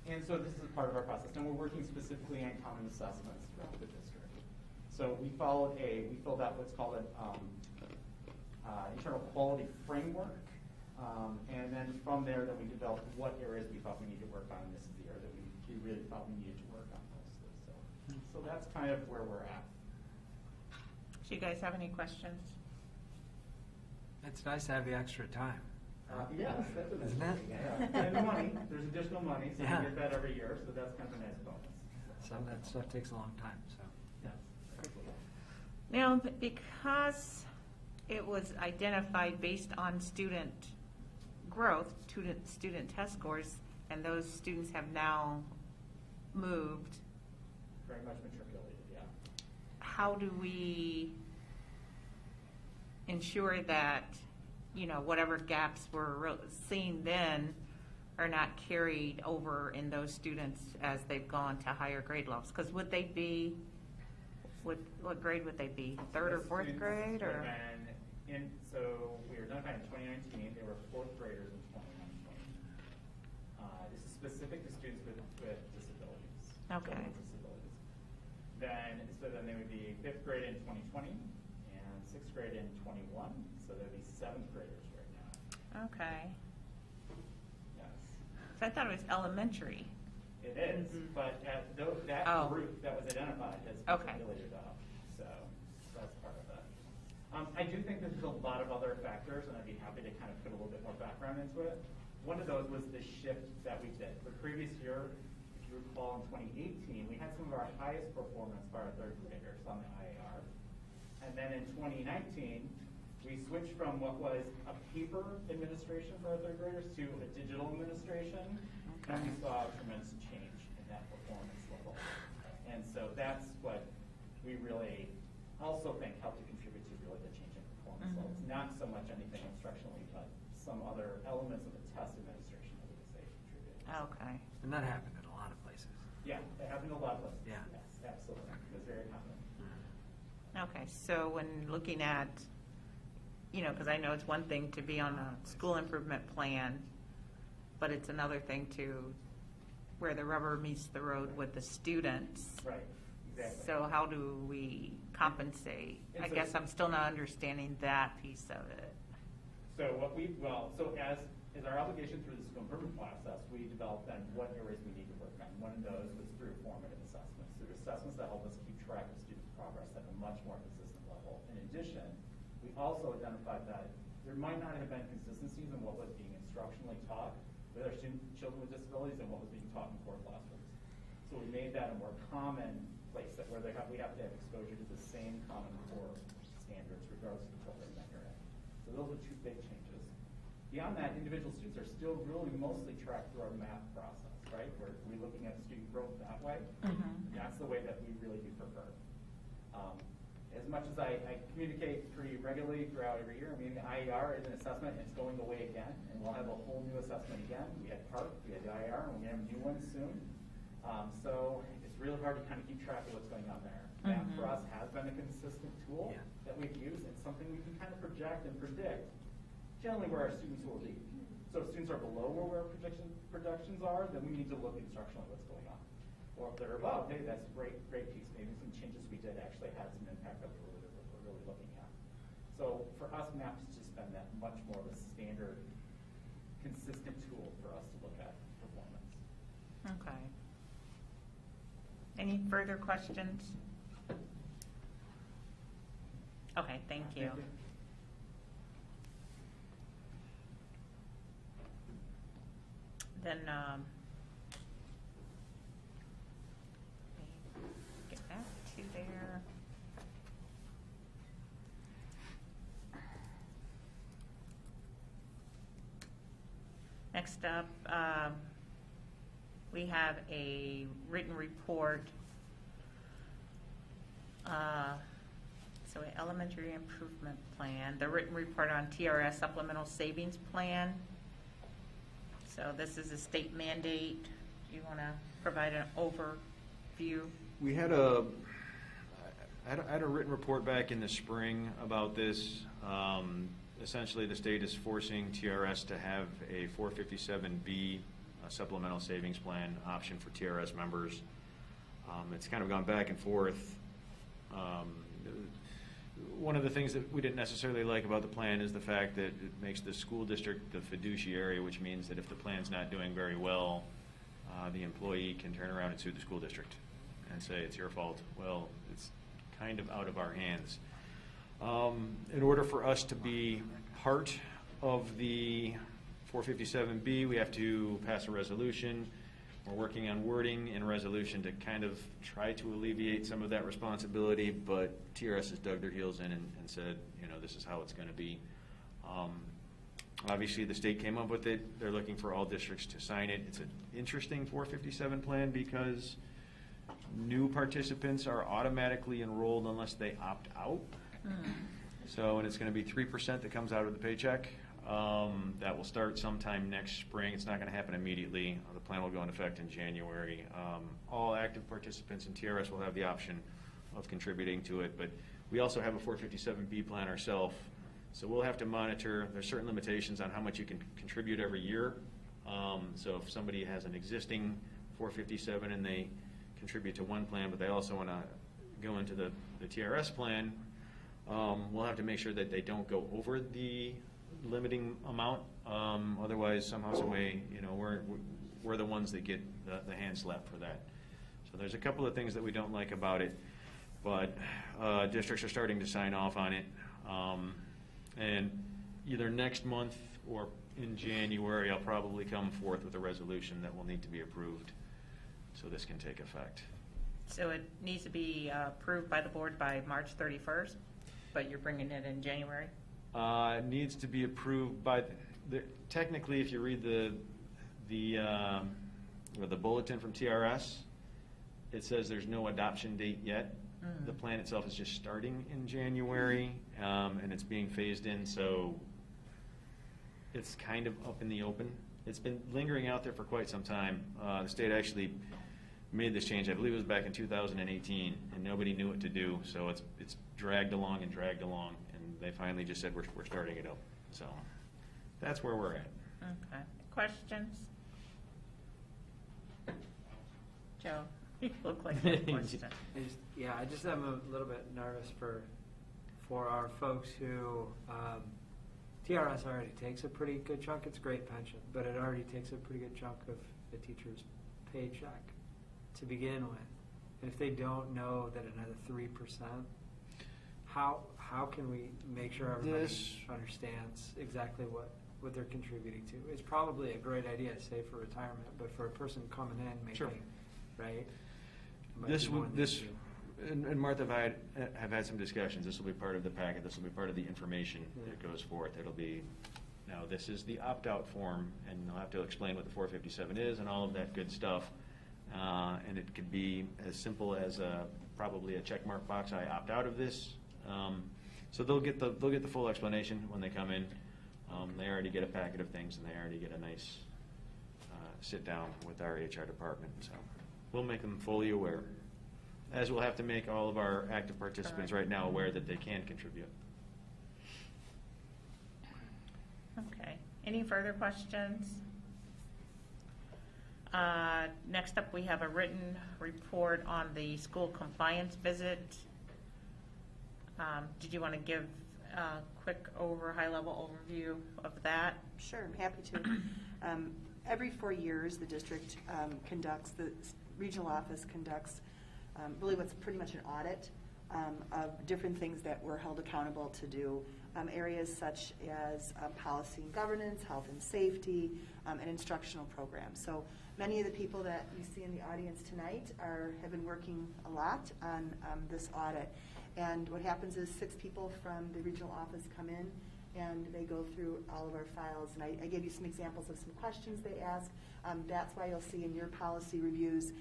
And so this is part of our process. And we're working specifically on common assessments throughout the district. So we filled out what's called an internal quality framework. And then from there, then we developed what areas we thought we needed to work on. This is the area that we really thought we needed to work on mostly. So that's kind of where we're at. Do you guys have any questions? It's nice to have the extra time. Yes, that's a nice Isn't it? thing, yeah. And the money, there's additional money, so Yeah. we get that every year, so that's kind of a nice bonus. Some of that stuff takes a long time, so. Yes. Now, because it was identified based on student growth, student test scores, and those students have now moved, Very much matriculated, yeah. how do we ensure that, you know, whatever gaps were seen then are not carried over in those students as they've gone to higher grade levels? Because would they be, what grade would they be? 3rd or 4th grade, or? So we were identified in 2019, they were 4th graders in 2019. This is specific to students with disabilities. Okay. children with disabilities. So then they would be 5th grade in 2020 and 6th grade in 21. So there'd be 7th graders right now. Okay. Yes. So I thought it was elementary. It is, but that Oh. group that was identified has Okay. matriculated up, so that's part of it. I do think that there's a lot of other factors, and I'd be happy to kind of put a little bit more background into it. One of those was the shift that we did. The previous year, if you recall, in 2018, we had some of our highest performance for our 3rd graders on the IAR. And then in 2019, we switched from what was a paper administration for our 3rd graders to a digital administration. And we saw a tremendous change in that performance level. And so that's what we really also think helped to contribute to really the change in performance levels. Not so much anything instructionally, but some other elements of the test administration that we would say contributed. Okay. And that happened in a lot of places. Yeah, it happened a lot less. Yeah. Yes, absolutely. It was very common. Okay, so when looking at, because I know it's one thing to be on a school improvement plan, but it's another thing to where the rubber meets the road with the students. Right, exactly. So how do we compensate? I It's guess I'm still not understanding that piece of it. So as our obligation through the school improvement process, we developed then what areas we need to work on. One of those was through formative assessments, through assessments that help us keep track of students' progress at a much more consistent level. In addition, we also identified that there might not have been consistencies in what was being instructionally taught with our children with disabilities and what was being taught in core classrooms. So we made that a more common place where we have to have exposure to the same common core standards regardless of the program that you're in. So those are two big changes. Beyond that, individual students are still really mostly tracked through our math process, right? We're looking at student growth that way. Mhm. That's the way that we really do prefer. As much as I communicate pretty regularly throughout every year, I mean, the IER is an assessment, and it's going away again, and we'll have a whole new assessment again. We had PARC, we had the IER, and we're going to have a new one soon. So it's really hard to kind of keep track of what's going on there. Math for us has been a consistent tool that we've used. It's something we can kind of project and predict generally where our students will be. So if students are below where our projections are, then we need to look instructionally what's going on. Or if they're above, hey, that's a great piece. Maybe some changes we did actually had some impact that we're really looking at. So for us, MAP's just been that much more of a standard, consistent tool for us to look at performance. Okay. Any further questions? Okay, thank you. Then, get back to there. Next up, we have a written report. So an elementary improvement plan, the written report on TRS supplemental savings plan. So this is a state mandate. Do you want to provide an overview? We had I had a written report back in the spring about this. Essentially, the state is forcing TRS to have a 457B supplemental savings plan option for TRS members. It's kind of gone back and forth. One of the things that we didn't necessarily like about the plan is the fact that it makes the school district the fiduciary, which means that if the plan's not doing very well, the employee can turn around and sue the school district and say it's your fault. Well, it's kind of out of our hands. In order for us to be part of the 457B, we have to pass a resolution. We're working on wording in a resolution to kind of try to alleviate some of that responsibility, but TRS has dug their heels in and said, this is how it's going to be. Obviously, the state came up with it. They're looking for all districts to sign it. It's an interesting 457 plan because new participants are automatically enrolled unless they opt out. So, and it's going to be 3% that comes out of the paycheck. That will start sometime next spring. It's not going to happen immediately. The plan will go into effect in January. All active participants in TRS will have the option of contributing to it, but we also have a 457B plan ourselves. So we'll have to monitor. There's certain limitations on how much you can contribute every year. So if somebody has an existing 457 and they contribute to one plan, but they also want to go into the TRS plan, we'll have to make sure that they don't go over the limiting amount. Otherwise, somehow, some way, we're the ones that get the hand slap for that. So there's a couple of things that we don't like about it, but districts are starting to sign off on it. And either next month or in January, I'll probably come forth with a resolution that will need to be approved so this can take effect. So it needs to be approved by the board by March 31st, but you're bringing it in January? It needs to be approved by, technically, if you read the bulletin from TRS, it says there's no adoption date yet. The plan itself is just starting in January, and it's being phased in, so it's kind of up in the open. It's been lingering out there for quite some time. The state actually made this change, I believe it was back in 2018, and nobody knew what to do, so it's dragged along, and they finally just said, we're starting it up. So that's where we're at. Okay. Questions? Joe, you look like you have a question. I just am a little bit nervous for our folks who, TRS already takes a pretty good chunk. It's a great pension, but it already takes a pretty good chunk of the teacher's paycheck to begin with. And if they don't know that another 3%, how can we make sure everybody understands exactly what they're contributing to? It's probably a great idea, say for retirement, but for a person coming in making, right? And Martha and I have had some discussions. This will be part of the packet. This will be part of the information that goes forth. It'll be, now this is the opt-out form, and they'll have to explain what the 457 is and all of that good stuff. And it could be as simple as probably a check mark box. I opt out of this. So they'll get the full explanation when they come in. They already get a packet of things, and they already get a nice sit down with our HR department. So we'll make them fully aware, as we'll have to make all of our active participants right now aware that they can contribute. Okay. Any further questions? Next up, we have a written report on the school compliance visit. Did you want to give a quick high-level overview of that? Sure, I'm happy to. Every 4 years, the district conducts, the regional office conducts really what's pretty much an audit of different things that we're held accountable to do. Areas such as policy and governance, health and safety, and instructional programs. So many of the people that you see in the audience tonight have been working a lot on this audit. And what happens is 6 people from the regional office come in and they go through all of our files. And I gave you some examples of some questions they ask. That's why you'll see in your policy reviews,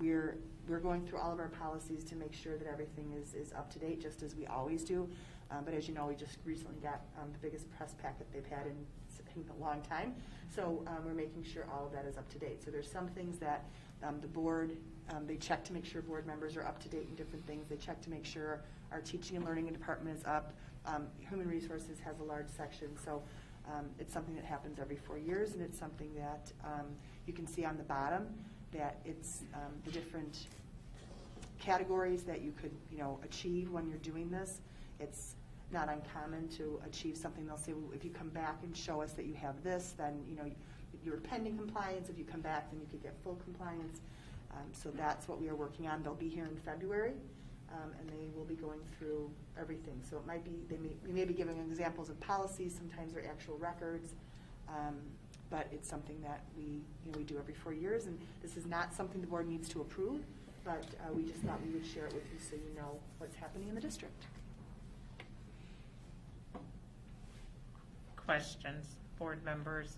we're going through all of our policies to make sure that everything is up to date, just as we always do. But as you know, we just recently got the biggest press packet they've had in a long time. So we're making sure all of that is up to date. So there's some things that the board, they check to make sure board members are up to date in different things. They check to make sure our teaching and learning department is up. Human Resources has a large section. So it's something that happens every 4 years, and it's something that you can see on the bottom that it's the different categories that you could achieve when you're doing this. It's not uncommon to achieve something. They'll say, well, if you come back and show us that you have this, then you're pending compliance. If you come back, then you could get full compliance. So that's what we are working on. They'll be here in February, and they will be going through everything. So it might be we may be giving examples of policies. Sometimes they're actual records, but it's something that we do every 4 years. And this is not something the board needs to approve, but we just thought we would share it with you so you know what's happening in the district. Questions, board members?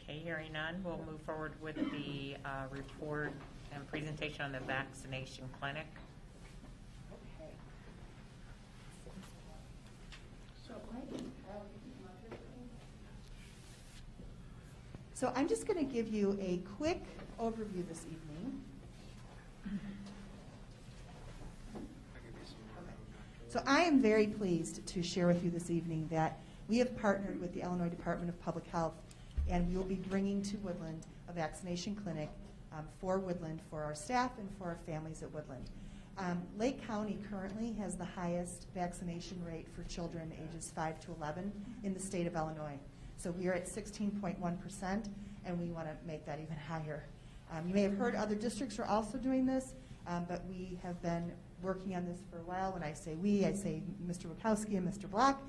Okay, hearing none, we'll move forward with the report and presentation on the vaccination clinic. Okay. So I'm just going to give you a quick overview this evening. So I am very pleased to share with you this evening that we have partnered with the Illinois Department of Public Health, and we will be bringing to Woodland a vaccination clinic for Woodland, for our staff and for our families at Woodland. Lake County currently has the highest vaccination rate for children ages 5 to 11 in the state of Illinois. So we are at 16.1%, and we want to make that even higher. You may have heard other districts are also doing this, but we have been working on this for a while. When I say we, I say Mr. Wachowski and Mr. Block,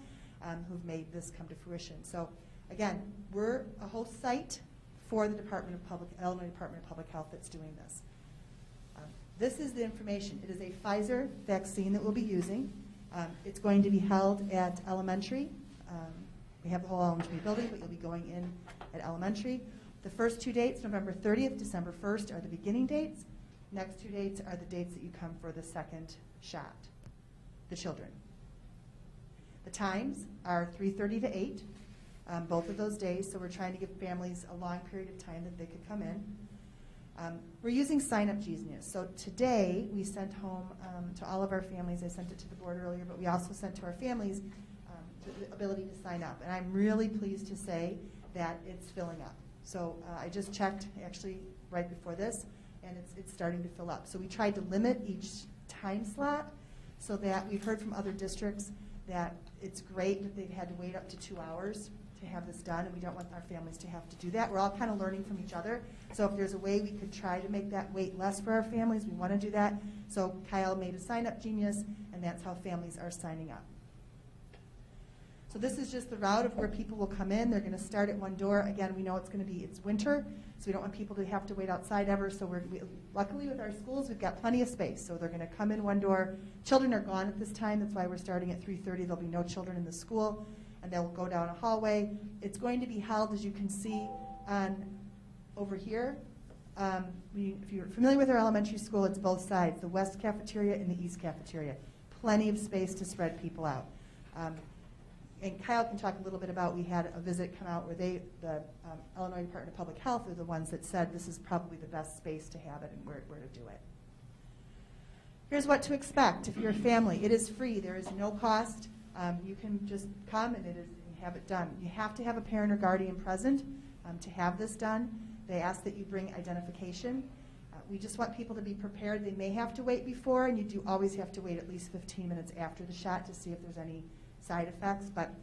who've made this come to fruition. So again, we're a host site for the Illinois Department of Public Health that's doing this. This is the information. It is a Pfizer vaccine that we'll be using. It's going to be held at elementary. We have the whole elementary building, but you'll be going in at elementary. The first 2 dates, November 30th, December 1st, are the beginning dates. Next 2 dates are the dates that you come for the second shot, the children. The times are 3:30 to 8. both of those days, so we're trying to give families a long period of time that they could come in. We're using Sign Up Genius. So today, we sent home to all of our families, I sent it to the board earlier, but we also sent to our families the ability to sign up. And I'm really pleased to say that it's filling up. So I just checked actually right before this, and it's starting to fill up. So we tried to limit each time slot so that we've heard from other districts that it's great that they've had to wait up to 2 hours to have this done, and we don't want our families to have to do that. We're all kind of learning from each other. So if there's a way we could try to make that wait less for our families, we want to do that. So Kyle made a Sign Up Genius, and that's how families are signing up. So this is just the route of where people will come in. They're going to start at one door. Again, we know it's winter, so we don't want people to have to wait outside ever. So luckily with our schools, we've got plenty of space. So they're going to come in one door. Children are gone at this time. That's why we're starting at 3:30. There'll be no children in the school, and they'll go down a hallway. It's going to be held, as you can see, over here. If you're familiar with our elementary school, it's both sides, the west cafeteria and the east cafeteria. Plenty of space to spread people out. And Kyle can talk a little bit about, we had a visit come out where the Illinois Department of Public Health are the ones that said this is probably the best space to have it and where to do it. Here's what to expect if you're a family. It is free. There is no cost. You can just come and have it done. You have to have a parent or guardian present to have this done. They ask that you bring identification. We just want people to be prepared. They may have to wait before, and you do always have to wait at least 15 minutes after the shot to see if there's any side effects, but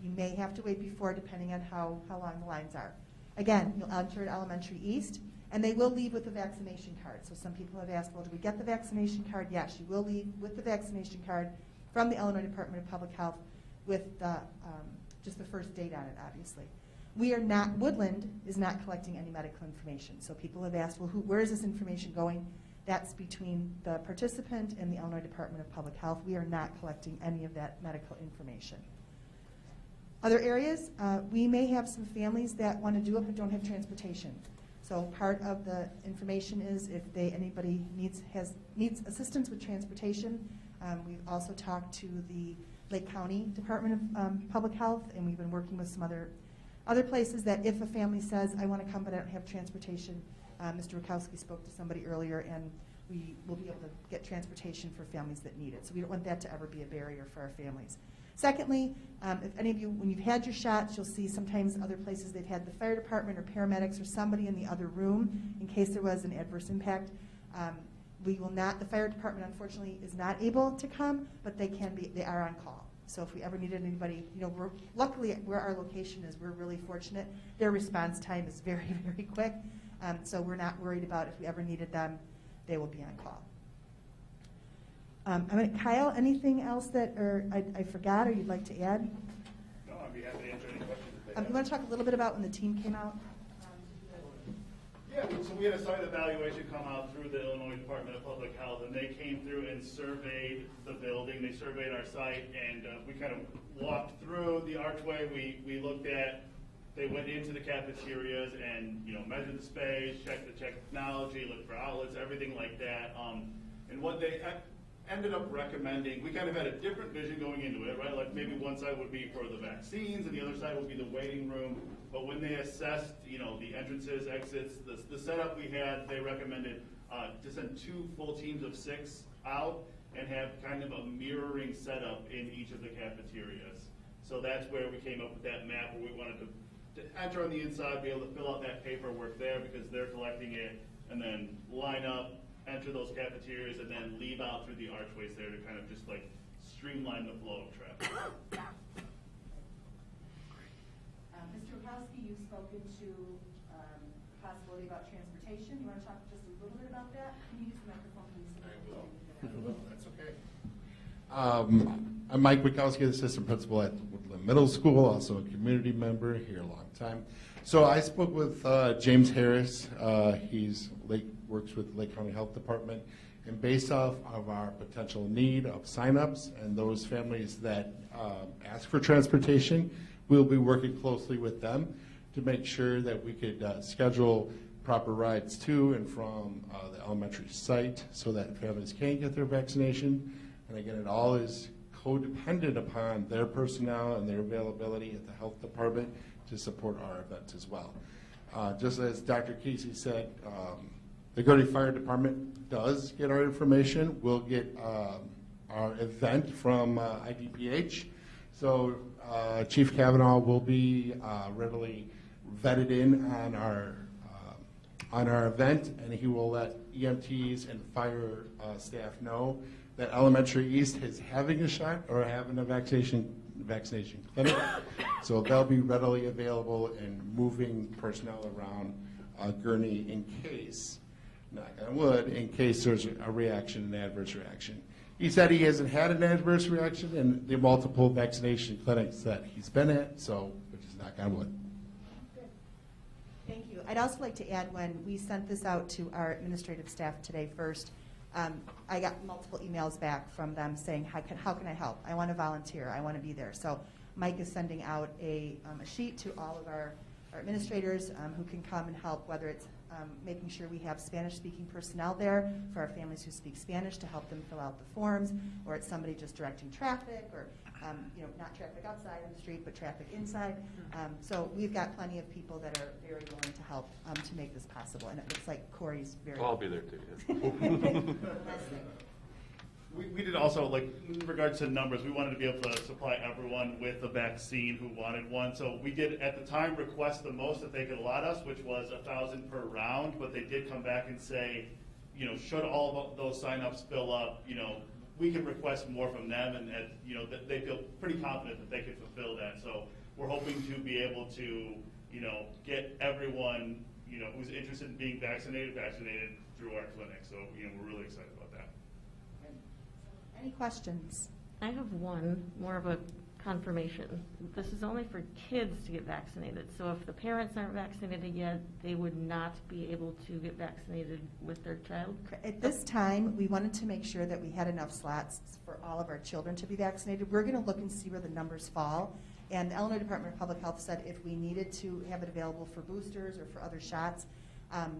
you may have to wait before depending on how long the lines are. Again, you'll enter at Elementary East, and they will leave with a vaccination card. So some people have asked, well, do we get the vaccination card? Yes, you will leave with the vaccination card from the Illinois Department of Public Health with just the first date on it, obviously. Woodland is not collecting any medical information. So people have asked, well, where is this information going? That's between the participant and the Illinois Department of Public Health. We are not collecting any of that medical information. Other areas, we may have some families that want to do it but don't have transportation. So part of the information is if anybody needs assistance with transportation. We've also talked to the Lake County Department of Public Health, and we've been working with some other places that if a family says, I want to come but I don't have transportation, Mr. Rakowski spoke to somebody earlier, and we will be able to get transportation for families that need it. So we don't want that to ever be a barrier for our families. Secondly, if any of you, when you've had your shots, you'll see sometimes other places they've had the fire department or paramedics or somebody in the other room in case there was an adverse impact. We will not, the fire department unfortunately is not able to come, but they are on call. So if we ever needed anybody, luckily where our location is, we're really fortunate. Their response time is very, very quick. So we're not worried about if we ever needed them, they will be on call. Kyle, anything else that I forgot or you'd like to add? No, I'd be happy to answer any questions. You want to talk a little bit about when the team came out? Yeah, so we had a site evaluation come out through the Illinois Department of Public Health, and they came through and surveyed the building. They surveyed our site, and we kind of walked through the archway. We looked at, they went into the cafeterias and measured the space, checked the technology, looked for outlets, everything like that. And what they ended up recommending, we kind of had a different vision going into it, right? Like maybe one side would be for the vaccines and the other side would be the waiting room. But when they assessed, the entrances, exits, the setup we had, they recommended to send 2 full teams of 6 out and have kind of a mirroring setup in each of the cafeterias. So that's where we came up with that map where we wanted to enter on the inside, be able to fill out that paperwork there because they're collecting it, and then line up, enter those cafeterias, and then leave out through the archways there to kind of just like streamline the flow of traffic. Mr. Rakowski, you've spoken to the possibility about transportation. You want to talk just a little bit about that? Can you use the microphone, please? I will. That's okay. I'm Mike Rakowski, the assistant principal at Woodland Middle School, also a community member here a long time. So I spoke with James Harris. He's works with the Lake County Health Department, and based off of our potential need of signups and those families that ask for transportation, we'll be working closely with them to make sure that we could schedule proper rides to and from the elementary site so that families can get their vaccination. And again, it all is codependent upon their personnel and their availability at the health department to support our events as well. Just as Dr. Casey said, the Gurnee Fire Department does get our information. We'll get our event from IDPH. So Chief Kavanaugh will be readily vetted in on our event, and he will let EMTs and fire staff know that Elementary East is having a shot or having a vaccination clinic. So they'll be readily available and moving personnel around Gurnee in case, knock on wood, in case there's a reaction, an adverse reaction. He said he hasn't had an adverse reaction in the multiple vaccination clinics that he's been at, so which is knock on wood. Thank you. I'd also like to add, when we sent this out to our administrative staff today first, I got multiple emails back from them saying, how can I help? I want to volunteer. I want to be there. So Mike is sending out a sheet to all of our administrators who can come and help, whether it's making sure we have Spanish-speaking personnel there for our families who speak Spanish to help them fill out the forms, or it's somebody just directing traffic, or not traffic outside on the street, but traffic inside. So we've got plenty of people that are very willing to help to make this possible, and it looks like Corey's very. I'll be there too. We did also, like, in regards to numbers, we wanted to be able to supply everyone with a vaccine who wanted one. So we did, at the time, request the most that they could allot us, which was 1,000 per round. But they did come back and say, should all of those signups fill up, we can request more from them, and they feel pretty confident that they could fulfill that. So we're hoping to be able to, get everyone, who's interested in being vaccinated through our clinic. So, we're really excited about that. Any questions? I have one, more of a confirmation. This is only for kids to get vaccinated. So if the parents aren't vaccinated yet, they would not be able to get vaccinated with their child? At this time, we wanted to make sure that we had enough slots for all of our children to be vaccinated. We're going to look and see where the numbers fall. And the Illinois Department of Public Health said if we needed to have it available for boosters or for other shots,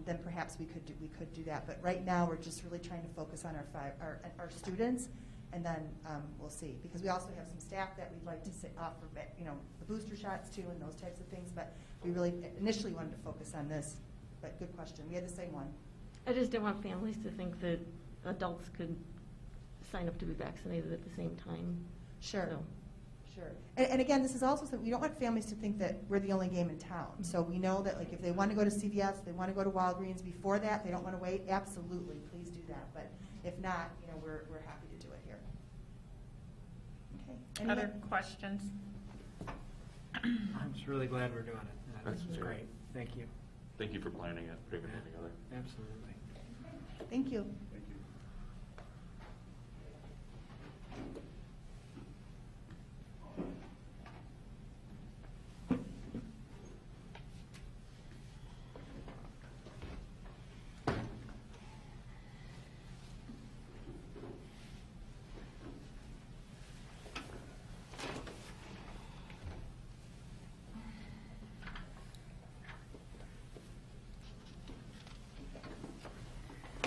then perhaps we could do that. But right now, we're just really trying to focus on our students, and then we'll see. Because we also have some staff that we'd like to offer, the booster shots too, and those types of things. But we really initially wanted to focus on this. But good question. We had the same one. I just don't want families to think that adults could sign up to be vaccinated at the same time. Sure. Sure. And again, this is also something, we don't want families to think that we're the only game in town. So we know that, like, if they want to go to CVS, they want to go to Walgreens before that, they don't want to wait, absolutely, please do that. But if not, we're happy to do it here. Okay. Other questions? I'm just really glad we're doing it. This is great. Thank you. Thank you for planning it, bringing it together. Absolutely. Thank you. Thank you.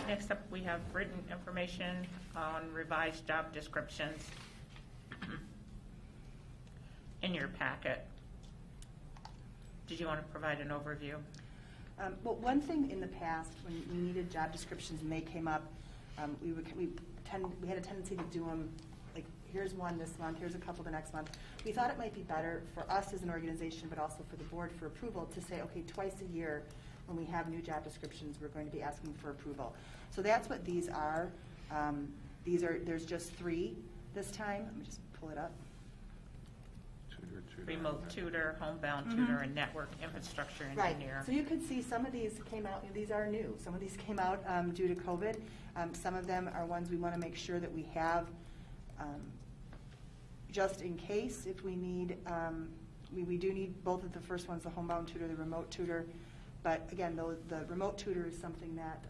Next up, we have written information on revised job descriptions in your packet. Did you want to provide an overview? Well, one thing in the past, when we needed job descriptions and they came up, we had a tendency to do them, like, here's one this month, here's a couple the next month. We thought it might be better for us as an organization, but also for the board for approval, to say, okay, twice a year, when we have new job descriptions, we're going to be asking for approval. So that's what these are. There's just 3 this time. Let me just pull it up. Remote tutor, homebound tutor, and network infrastructure engineer. Right. So you can see some of these came out, these are new. Some of these came out due to COVID. Some of them are ones we want to make sure that we have just in case if we need, we do need both of the first ones, the homebound tutor, the remote tutor. But again, the remote tutor is something that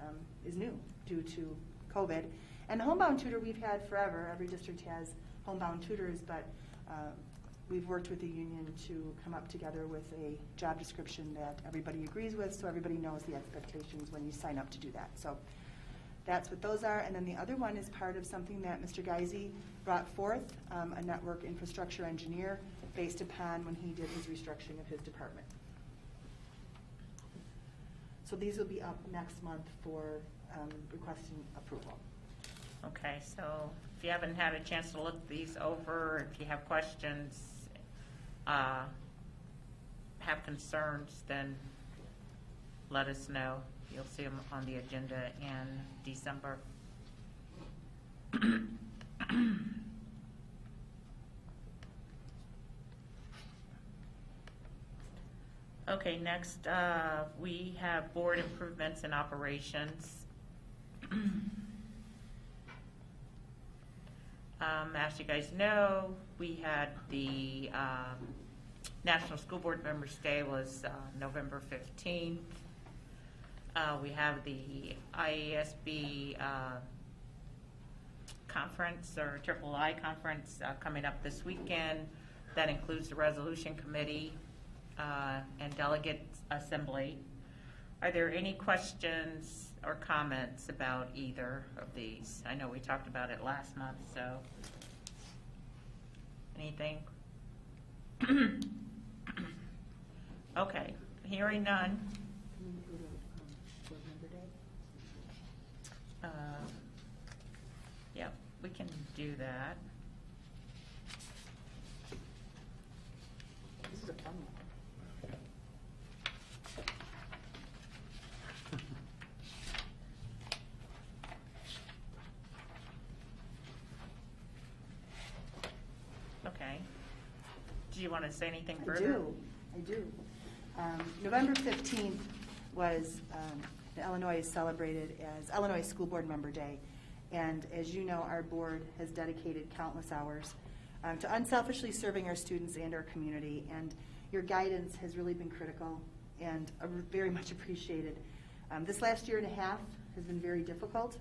is new due to COVID. And the homebound tutor we've had forever. Every district has homebound tutors, but we've worked with the union to come up together with a job description that everybody agrees with, so everybody knows the expectations when you sign up to do that. So that's what those are. And then the other one is part of something that Mr. Geisy brought forth, a network infrastructure engineer, based upon when he did his restructuring of his department. So these will be up next month for requesting approval. Okay, so if you haven't had a chance to look these over, if you have questions, have concerns, then let us know. You'll see them on the agenda in December. Okay, next we have board improvements and operations. As you guys know, we had the National School Board Members' Day was November 15th. We have the IASB conference, or Triple I conference, coming up this weekend. That includes the resolution committee and delegate assembly. Are there any questions or comments about either of these? I know we talked about it last month, so anything? Okay, hearing none. Yeah, we can do that. This is a fun one. Okay. Do you want to say anything further? I do. November 15th was Illinois celebrated as Illinois School Board Member Day. And as you know, our board has dedicated countless hours to unselfishly serving our students and our community. And your guidance has really been critical and very much appreciated. This last year and a half has been very difficult.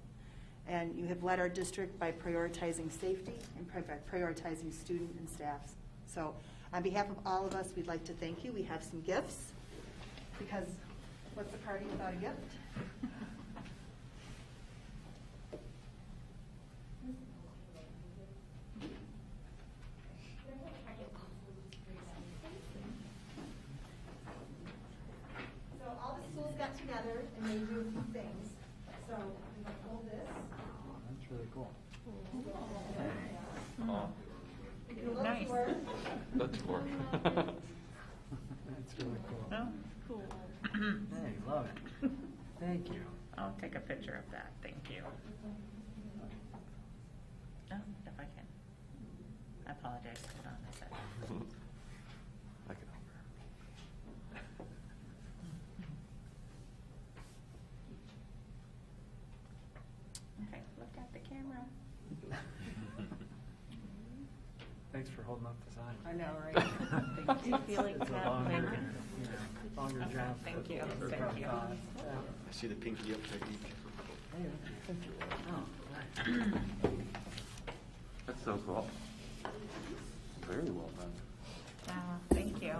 And you have led our district by prioritizing safety and prioritizing student and staffs. So on behalf of all of us, we'd like to thank you. We have some gifts, because what's a party without a gift? So all the schools got together and they do a few things. So we can hold this. That's really cool. Oh, We can look Nice. for. that's for. That's really cool. No? Cool. Hey, love it. Thank you. I'll take a picture of that. Thank you. Oh, if I can. I apologize. Hold on a second. I can help her. Okay, look at the camera. Thanks for holding up the sign. I know, right? Do you feel like It's a that? longer, Like, longer Okay, job. thank you, for thank you. God. I see the pinky up technique. Hey, thank you. Oh, That's so cool. Very well done. Thank you.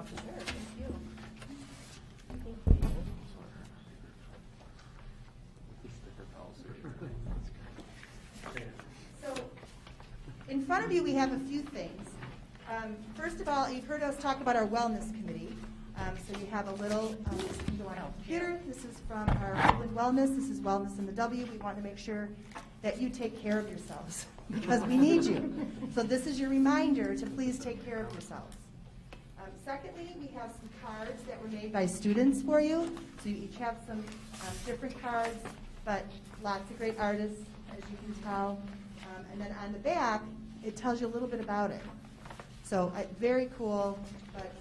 Sticker policy. So, in front of you, we have a few things. First of all, you've heard us talk about our wellness committee. So you have a little, this can go on our computer. This is from our Woodland Wellness. This is Wellness in the W. We want to make sure that you take care of yourselves because we need you. So this is your reminder to please take care of yourselves. Secondly, we have some cards that were made by students for you. So you each have some different cards, but lots of great artists, as you can tell. And then on the back, it tells you a little bit about it. So very cool, but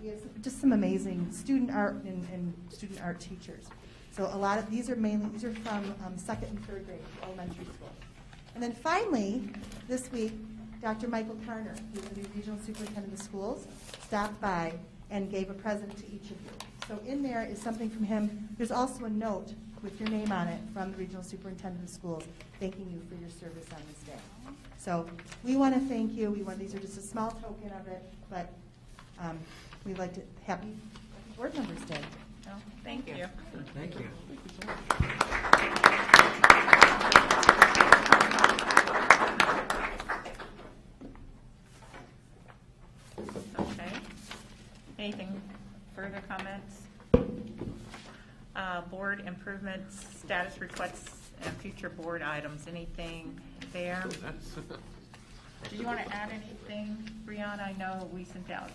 we have just some amazing student art and student art teachers. So a lot of these are from second and third grade elementary school. And then finally, this week, Dr. Michael Karner, who's the new regional superintendent of schools, stopped by and gave a present to each of you. So in there is something from him. There's also a note with your name on it from the regional superintendent of schools, thanking you for your service on this day. So we want to thank you. These are just a small token of it, but we'd like to happy Board Members Day. Oh, thank you. Thank you. board improvements, status requests, and future board items. Anything there? Do you want to add anything, Brianna? I know we sent out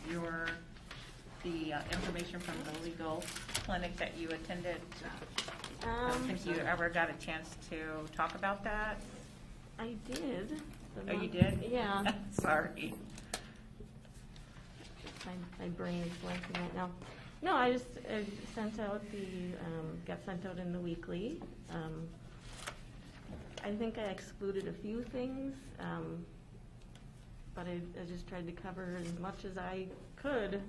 the information from the legal clinic that you attended. I don't think you ever got a chance to talk about that. I did. Oh, you did? Yeah. Sorry. My brain is blanking right now. No, I just sent out got sent out in the weekly. I think I excluded a few things, but I just tried to cover as much as I could,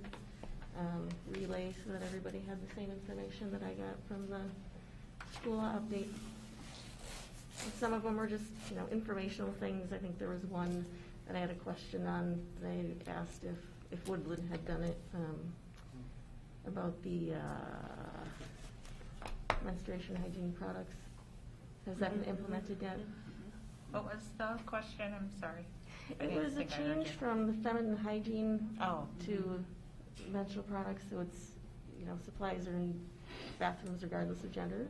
relay so that everybody had the same information that I got from the school update. Some of them were just, informational things. I think there was one that I had a question on. They asked if Woodland had done it, about the menstruation hygiene products. Has that been implemented yet? What was the question? I'm sorry. I It didn't was a think I heard change you. from the feminine hygiene Oh. to menstrual products, so it's, supplies are in bathrooms regardless of gender.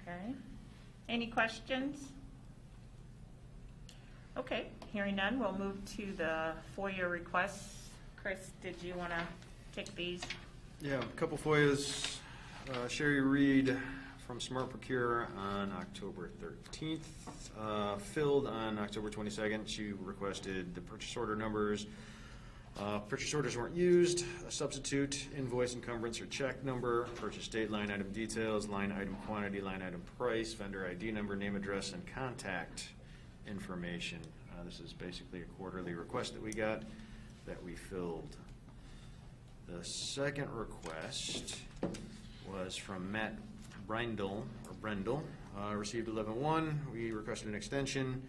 Okay. Any questions? Okay, hearing none, we'll move to the FOIA requests. Chris, did you want to take these? Yeah, a couple FOIAs. Sherry Reed from Smart Procure on October 13th. Filled on October 22nd. She requested the purchase order numbers. Purchase orders weren't used. A substitute, invoice, encumbrance, or check number, purchase date, line item details, line item quantity, line item price, vendor ID number, name, address, and contact information. This is basically a quarterly request that we got that we filled. The second request was from Matt Brendel, received 11-1. We requested an extension.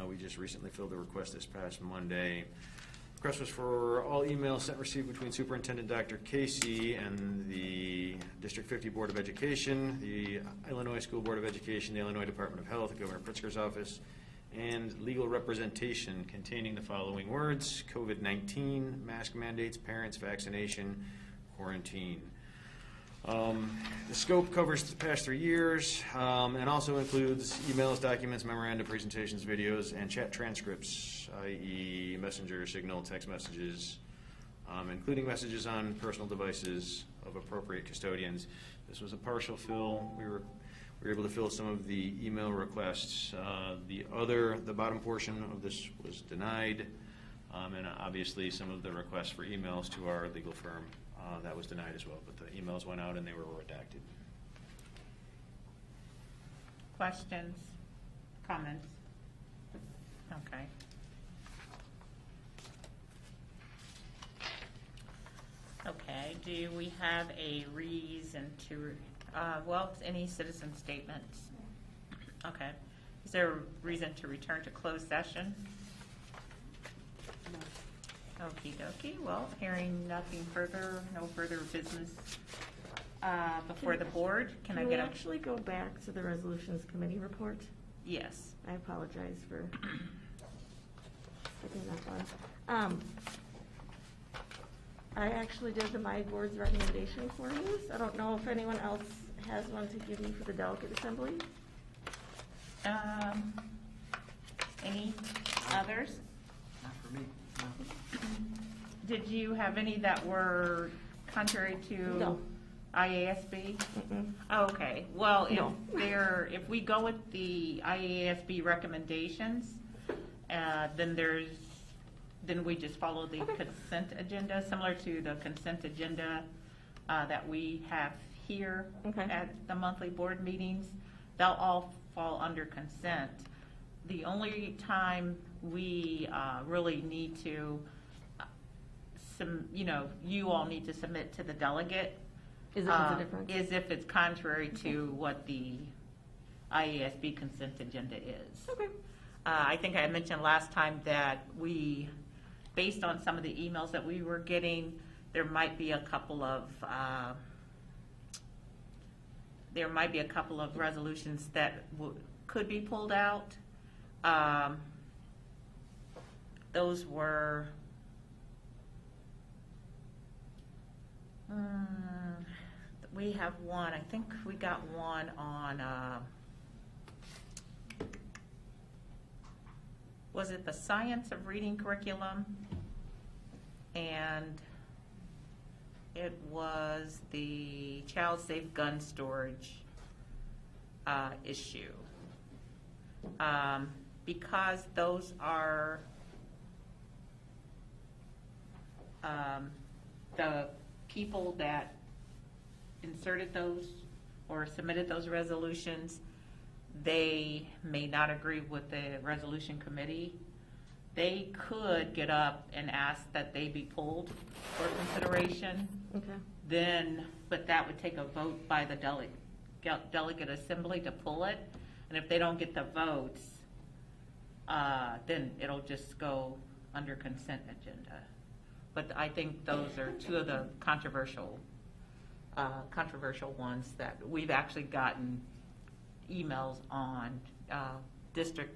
We just recently filled the request this past Monday. Request was for all emails sent received between Superintendent Dr. Casey and the District 50 Board of Education, the Illinois School Board of Education, the Illinois Department of Health, Governor Pritzker's office, and legal representation containing the following words: COVID-19, mask mandates, parents, vaccination, quarantine. The scope covers the past 3 years and also includes emails, documents, memoranda, presentations, videos, and chat transcripts, i.e. messenger, signal, text messages, including messages on personal devices of appropriate custodians. This was a partial fill. We were able to fill some of the email requests. The bottom portion of this was denied, and obviously some of the requests for emails to our legal firm, that was denied as well, but the emails went out and they were redacted. Questions? Comments? Okay. Okay, do we have a reason to, any citizen statements? Okay. Is there a reason to return to closed session? Okie dokie. Well, hearing nothing further, no further business before the board, can I we get a? actually go back to the resolutions committee report? Yes. I apologize for skipping that one. I actually did my board's recommendation for you. So I don't know if anyone else has one to give me for the delegate assembly. Any others? Not for me, no. Did you have any that were contrary to No. IASB? Mm-mm. Okay, well, No. if we go with the IASB recommendations, then we just follow the consent agenda, similar to the consent agenda that we have here at the monthly board meetings. They'll all fall under consent. The only time we really need to, you all need to submit to the delegate Is if it's a difference? is if it's contrary to what the IASB consent agenda is. Okay. I think I mentioned last time that based on some of the emails that we were getting, there might be a couple of resolutions that could be pulled out. Those were We have one, I think we got one on, was it the Science of Reading curriculum? And it was the child safe gun storage issue. Because those are the people that inserted those or submitted those resolutions, they may not agree with the resolution committee. They could get up and ask that they be pulled for consideration. Okay. Then, but that would take a vote by the delegate assembly to pull it. And if they don't get the votes, then it'll just go under consent agenda. But I think those are two of the controversial ones that we've actually gotten emails on, district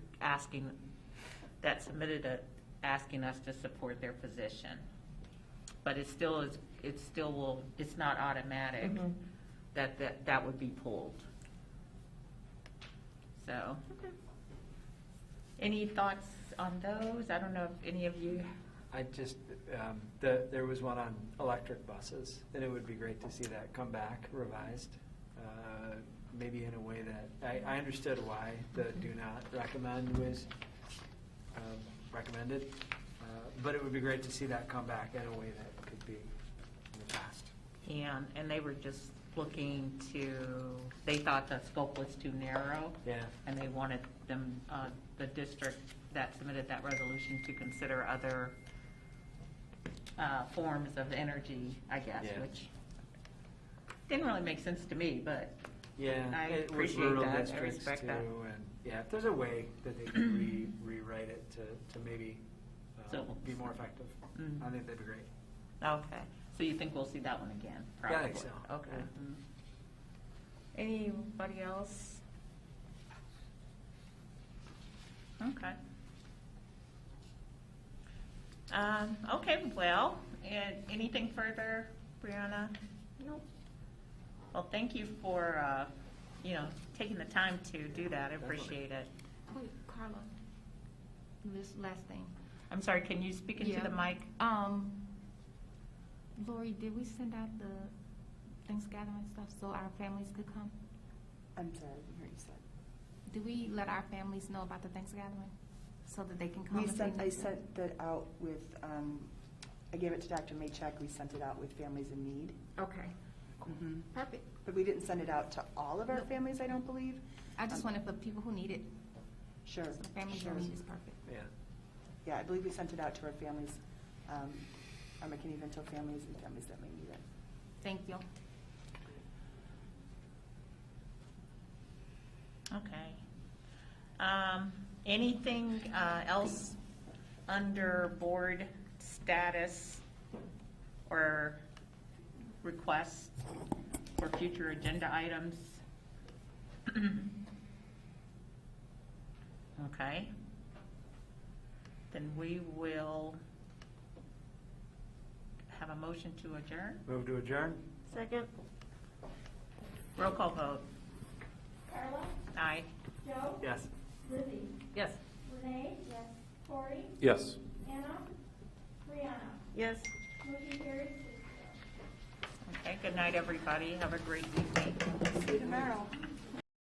that submitted asking us to support their position. But it's not automatic that would be pulled. So, any thoughts on those? I don't know if any of you. I just, there was one on electric buses, and it would be great to see that come back revised, maybe in a way that, I understood why the do not recommend was recommended, but it would be great to see that come back in a way that could be in the past. And they were just looking they thought the scope was too narrow. Yeah. And they wanted them, the district that submitted that resolution to consider other forms of energy, I guess, Yeah. which didn't really make sense to me, but Yeah, I it was appreciate rural that. I districts respect too, that. and yeah, if there's a way that they can rewrite it to maybe be more effective, I think that'd be great. Okay, so you think we'll see that one again? Yeah, I think probably. so. Okay. Yeah. Anybody else? Okay. Okay, well, and anything further, Brianna? Nope. Well, thank you for, taking the time to do that. I appreciate it. Wait, Carla, this last thing. I'm sorry, can you speak into the mic? Lori, did we send out the Thanksgiving stuff so our families could come? I'm sorry, I didn't hear what you said. Did we let our families know about the Thanksgiving so that they can come? I sent that out with, I gave it to Dr. Maychek. We sent it out with families in need. Okay. Perfect. But we didn't send it out to all of our families, I don't believe. I just wanted for people who need it. Sure. So the families in need is perfect. Yeah. Yeah, I believe we sent it out to our families, our McKinney-Vento families and families that may need it. Thank you. Okay. Anything else under board status or requests for future agenda items? Okay. Then we will have a motion to adjourn. Move to adjourn? Second. Roll call vote. Carla? Aye. Joe? Yes. Lizzie? Yes. Renee? Yes. Corey? Yes. Anna? Brianna? Yes. Motion carries 6-0. Okay, good night, everybody. Have a great evening. See you tomorrow.